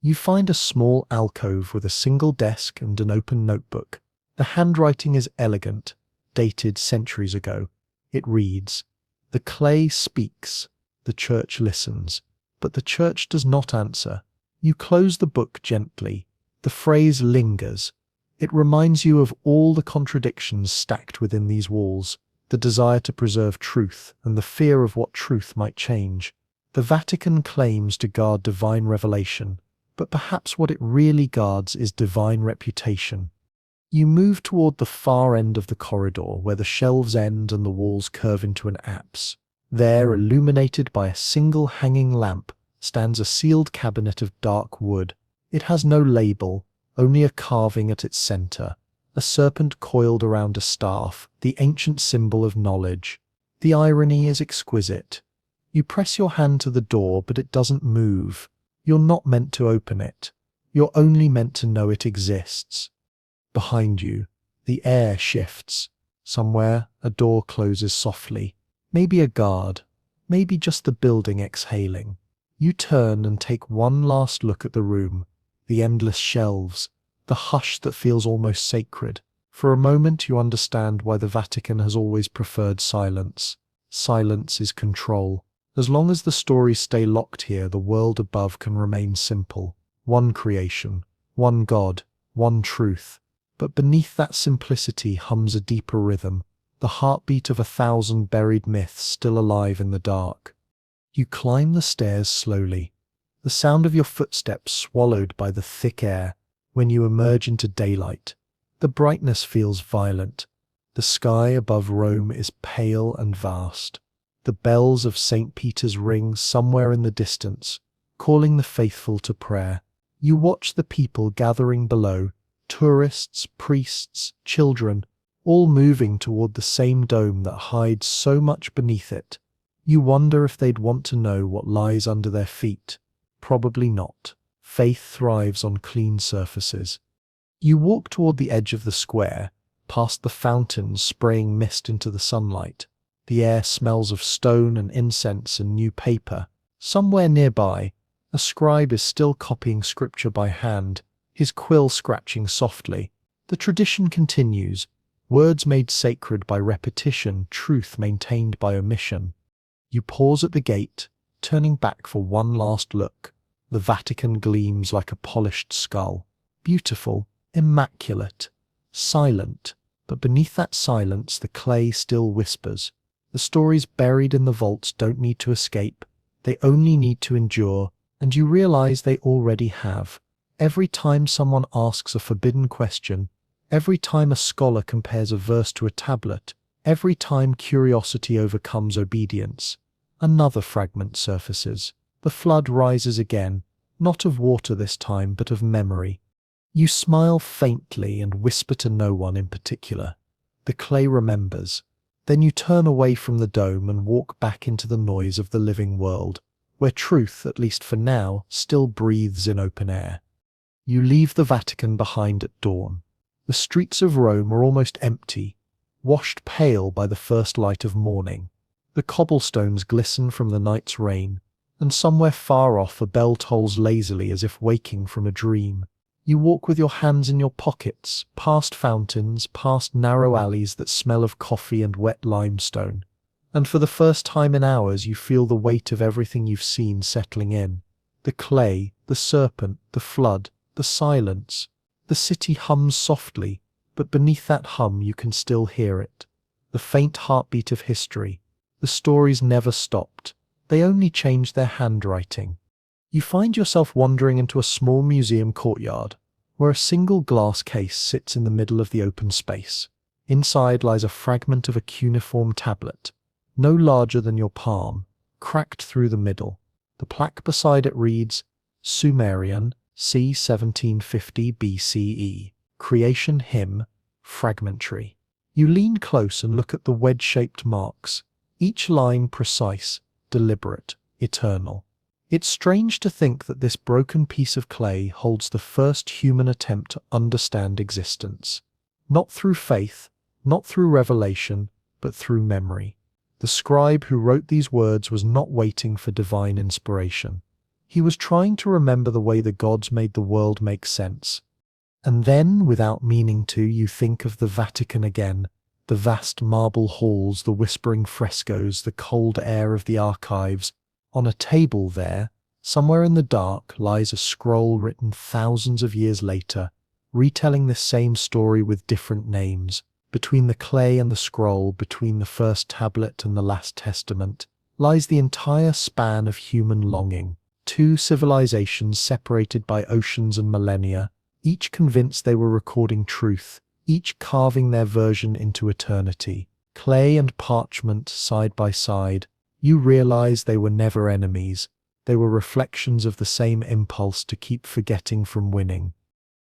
You find a small alcove with a single desk and an open notebook. The handwriting is elegant, dated centuries ago. It reads, "The clay speaks, the church listens, but the church does not answer." You close the book gently. The phrase lingers. It reminds you of all the contradictions stacked within these walls, the desire to preserve truth and the fear of what truth might change. The Vatican claims to guard divine revelation, but perhaps what it really guards is divine reputation. You move toward the far end of the corridor where the shelves end and the walls curve into an apse. There, illuminated by a single hanging lamp, stands a sealed cabinet of dark wood. It has no label, only a carving at its center, a serpent coiled around a staff, the ancient symbol of knowledge. The irony is exquisite. You press your hand to the door, but it doesn't move. You're not meant to open it. You're only meant to know it exists. Behind you, the air shifts. Somewhere, a door closes softly. Maybe a guard, maybe just the building exhaling. You turn and take one last look at the room, the endless shelves, the hush that feels almost sacred. For a moment you understand why the Vatican has always preferred silence. Silence is control. As long as the stories stay locked here, the world above can remain simple. One creation, one God, one truth. But beneath that simplicity hums a deeper rhythm, the heartbeat of 1,000 buried myths still alive in the dark. You climb the stairs slowly, the sound of your footsteps swallowed by the thick air. When you emerge into daylight, the brightness feels violent. The sky above Rome is pale and vast. The bells of St. Peter's ring somewhere in the distance, calling the faithful to prayer. You watch the people gathering below, tourists, priests, children, all moving toward the same dome that hides so much beneath it. You wonder if they'd want to know what lies under their feet. Probably not. Faith thrives on clean surfaces. You walk toward the edge of the square, past the fountains spraying mist into the sunlight. The air smells of stone and incense and new paper. Somewhere nearby, a scribe is still copying scripture by hand, his quill scratching softly. The tradition continues, words made sacred by repetition, truth maintained by omission. You pause at the gate, turning back for one last look. The Vatican gleams like a polished skull, beautiful, immaculate, silent, but beneath that silence the clay still whispers. The stories buried in the vaults don't need to escape, they only need to endure, and you realize they already have. Every time someone asks a forbidden question, every time a scholar compares a verse to a tablet, every time curiosity overcomes obedience, another fragment surfaces. The flood rises again, not of water this time, but of memory. You smile faintly and whisper to no one in particular. The clay remembers. Then you turn away from the dome and walk back into the noise of the living world, where truth, at least for now, still breathes in open air. You leave the Vatican behind at dawn. The streets of Rome are almost empty, washed pale by the first light of morning. The cobblestones glisten from the night's rain, and somewhere far off a bell tolls lazily as if waking from a dream. You walk with your hands in your pockets, past fountains, past narrow alleys that smell of coffee and wet limestone. And for the first time in hours you feel the weight of everything you've seen settling in. The clay, the serpent, the flood, the silence. The city hums softly, but beneath that hum you can still hear it. The faint heartbeat of history. The stories never stopped. They only changed their handwriting. You find yourself wandering into a small museum courtyard, where a single glass case sits in the middle of the open space. Inside lies a fragment of a cuneiform tablet, no larger than your palm, cracked through the middle. The plaque beside it reads, Sumerian, c. 1750 BCE, Creation Hymn, Fragmentary. You lean close and look at the wedge-shaped marks, each line precise, deliberate, eternal. It's strange to think that this broken piece of clay holds the first human attempt to understand existence. Not through faith, not through revelation, but through memory. The scribe who wrote these words was not waiting for divine inspiration. He was trying to remember the way the gods made the world make sense. And then, without meaning to, you think of the Vatican again, the vast marble halls, the whispering frescoes, the cold air of the archives. On a table there, somewhere in the dark, lies a scroll written thousands of years later, retelling this same story with different names. Between the clay and the scroll, between the first tablet and the last testament, lies the entire span of human longing. Two civilizations separated by oceans and millennia, each convinced they were recording truth, each carving their version into eternity. Clay and parchment side by side, you realize they were never enemies. They were reflections of the same impulse to keep forgetting from winning.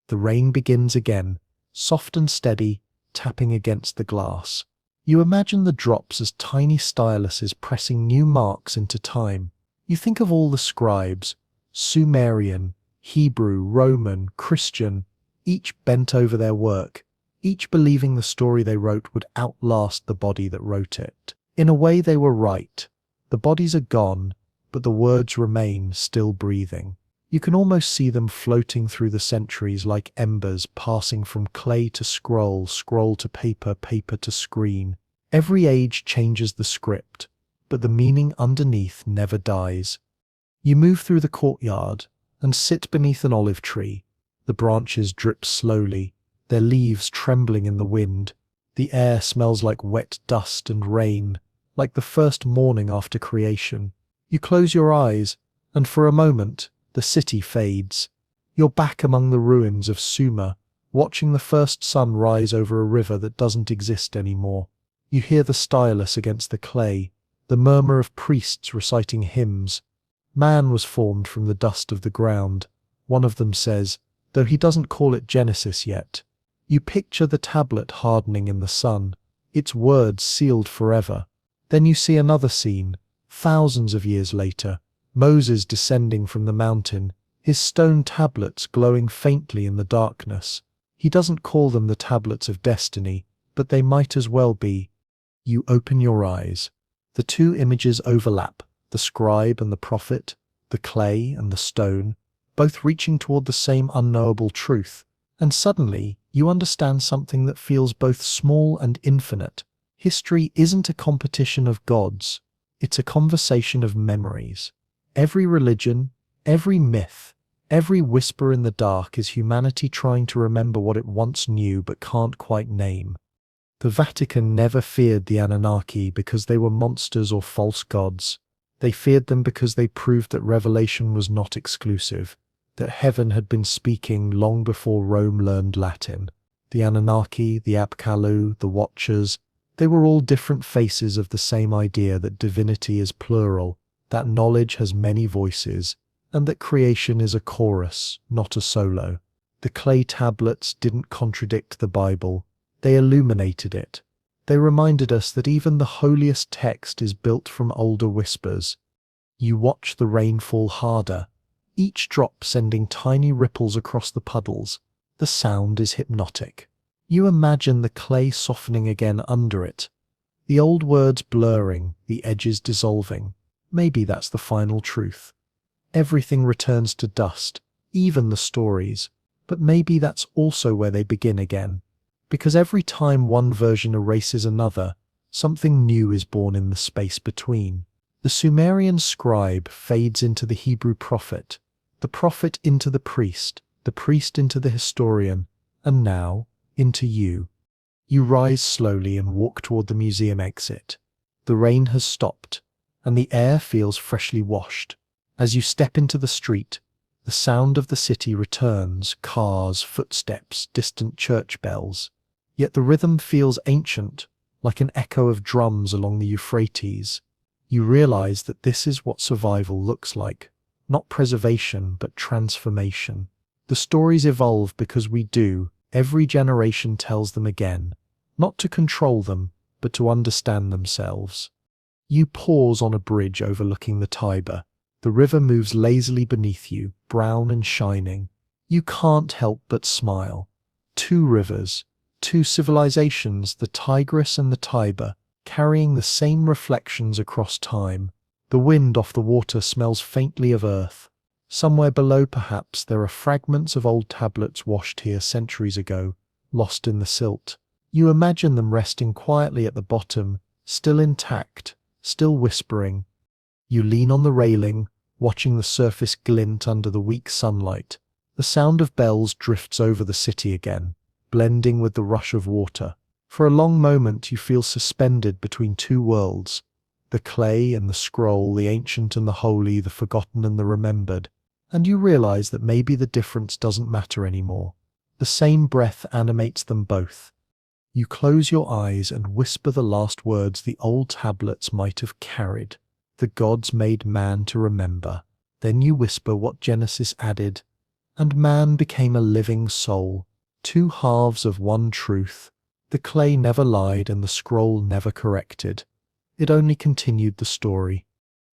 The rain begins again, soft and steady, tapping against the glass. You imagine the drops as tiny styluses pressing new marks into time. You think of all the scribes, Sumerian, Hebrew, Roman, Christian, each bent over their work, each believing the story they wrote would outlast the body that wrote it. In a way they were right. The bodies are gone, but the words remain, still breathing. You can almost see them floating through the centuries like embers passing from clay to scroll, scroll to paper, paper to screen. Every age changes the script, but the meaning underneath never dies. You move through the courtyard and sit beneath an olive tree. The branches drip slowly, their leaves trembling in the wind. The air smells like wet dust and rain, like the first morning after creation. You close your eyes, and for a moment, the city fades. You're back among the ruins of Sumer, watching the first sun rise over a river that doesn't exist anymore. You hear the stylus against the clay, the murmur of priests reciting hymns. Man was formed from the dust of the ground, one of them says, though he doesn't call it Genesis yet. You picture the tablet hardening in the sun, its words sealed forever. Then you see another scene, thousands of years later, Moses descending from the mountain, his stone tablets glowing faintly in the darkness. He doesn't call them the tablets of destiny, but they might as well be. You open your eyes. The two images overlap, the scribe and the prophet, the clay and the stone, both reaching toward the same unknowable truth. And suddenly, you understand something that feels both small and infinite. History isn't a competition of gods. It's a conversation of memories. Every religion, every myth, every whisper in the dark is humanity trying to remember what it once knew but can't quite name. The Vatican never feared the Anunnaki because they were monsters or false gods. They feared them because they proved that revelation was not exclusive, that heaven had been speaking long before Rome learned Latin. The Anunnaki, the Apkallu, the Watchers, they were all different faces of the same idea that divinity is plural, that knowledge has many voices, and that creation is a chorus, not a solo. The clay tablets didn't contradict the Bible. They illuminated it. They reminded us that even the holiest text is built from older whispers. You watch the rain fall harder, each drop sending tiny ripples across the puddles. The sound is hypnotic. You imagine the clay softening again under it, the old words blurring, the edges dissolving. Maybe that's the final truth. Everything returns to dust, even the stories, but maybe that's also where they begin again. Because every time one version erases another, something new is born in the space between. The Sumerian scribe fades into the Hebrew prophet, the prophet into the priest into the historian, and now, into you. You rise slowly and walk toward the museum exit. The rain has stopped, and the air feels freshly washed. As you step into the street, the sound of the city returns, cars, footsteps, distant church bells. Yet the rhythm feels ancient, like an echo of drums along the Euphrates. You realize that this is what survival looks like. Not preservation, but transformation. The stories evolve because we do. Every generation tells them again. Not to control them, but to understand themselves. You pause on a bridge overlooking the Tiber. The river moves lazily beneath you, brown and shining. You can't help but smile. Two rivers. Two civilizations, the Tigris and the Tiber, carrying the same reflections across time. The wind off the water smells faintly of earth. Somewhere below, perhaps, there are fragments of old tablets washed here centuries ago, lost in the silt. You imagine them resting quietly at the bottom, still intact, still whispering. You lean on the railing, watching the surface glint under the weak sunlight. The sound of bells drifts over the city again, blending with the rush of water. For a long moment you feel suspended between two worlds, the clay and the scroll, the ancient and the holy, the forgotten and the remembered, and you realize that maybe the difference doesn't matter anymore. The same breath animates them both. You close your eyes and whisper the last words the old tablets might have carried. The gods made man to remember. Then you whisper what Genesis added, and man became a living soul. Two halves of one truth. The clay never lied and the scroll never corrected. It only continued the story.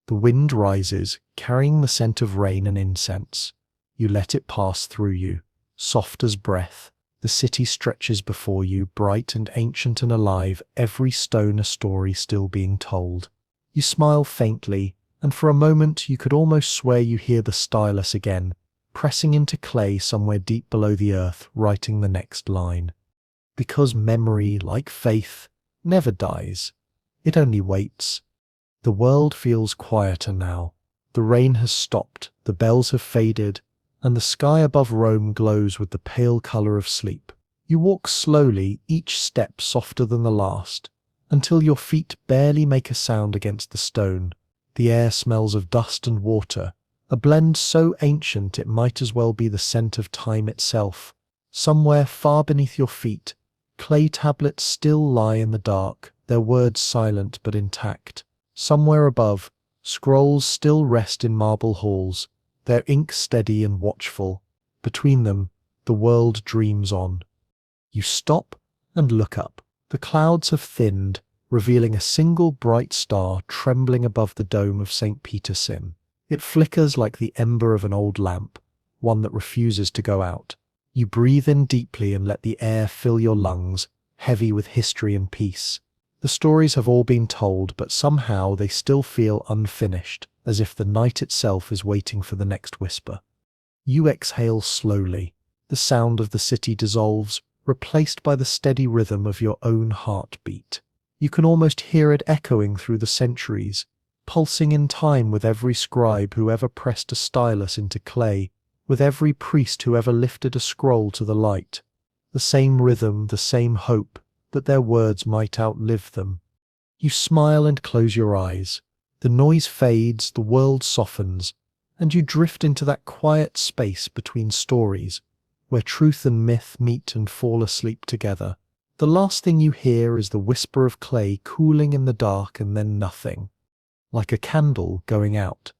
The wind rises, carrying the scent of rain and incense. You let it pass through you, soft as breath. The city stretches before you, bright and ancient and alive, every stone a story still being told. You smile faintly, and for a moment you could almost swear you hear the stylus again, pressing into clay somewhere deep below the earth, writing the next line. Because memory, like faith, never dies. It only waits. The world feels quieter now. The rain has stopped, the bells have faded, and the sky above Rome glows with the pale color of sleep. You walk slowly, each step softer than the last, until your feet barely make a sound against the stone. The air smells of dust and water, a blend so ancient it might as well be the scent of time itself. Somewhere far beneath your feet, clay tablets still lie in the dark, their words silent but intact. Somewhere above, scrolls still rest in marble halls, their ink steady and watchful. Between them, the world dreams on. You stop and look up. The clouds have thinned, revealing a single bright star trembling above the dome of St. Peter's Sim. It flickers like the ember of an old lamp, one that refuses to go out. You breathe in deeply and let the air fill your lungs, heavy with history and peace. The stories have all been told, but somehow they still feel unfinished, as if the night itself is waiting for the next whisper. You exhale slowly. The sound of the city dissolves, replaced by the steady rhythm of your own heartbeat. You can almost hear it echoing through the centuries, pulsing in time with every scribe who ever pressed a stylus into clay, with every priest who ever lifted a scroll to the light. The same rhythm, the same hope, that their words might outlive them. You smile and close your eyes. The noise fades, the world softens, and you drift into that quiet space between stories, where truth and myth meet and fall asleep together. The last thing you hear is the whisper of clay cooling in the dark and then nothing, like a candle going out.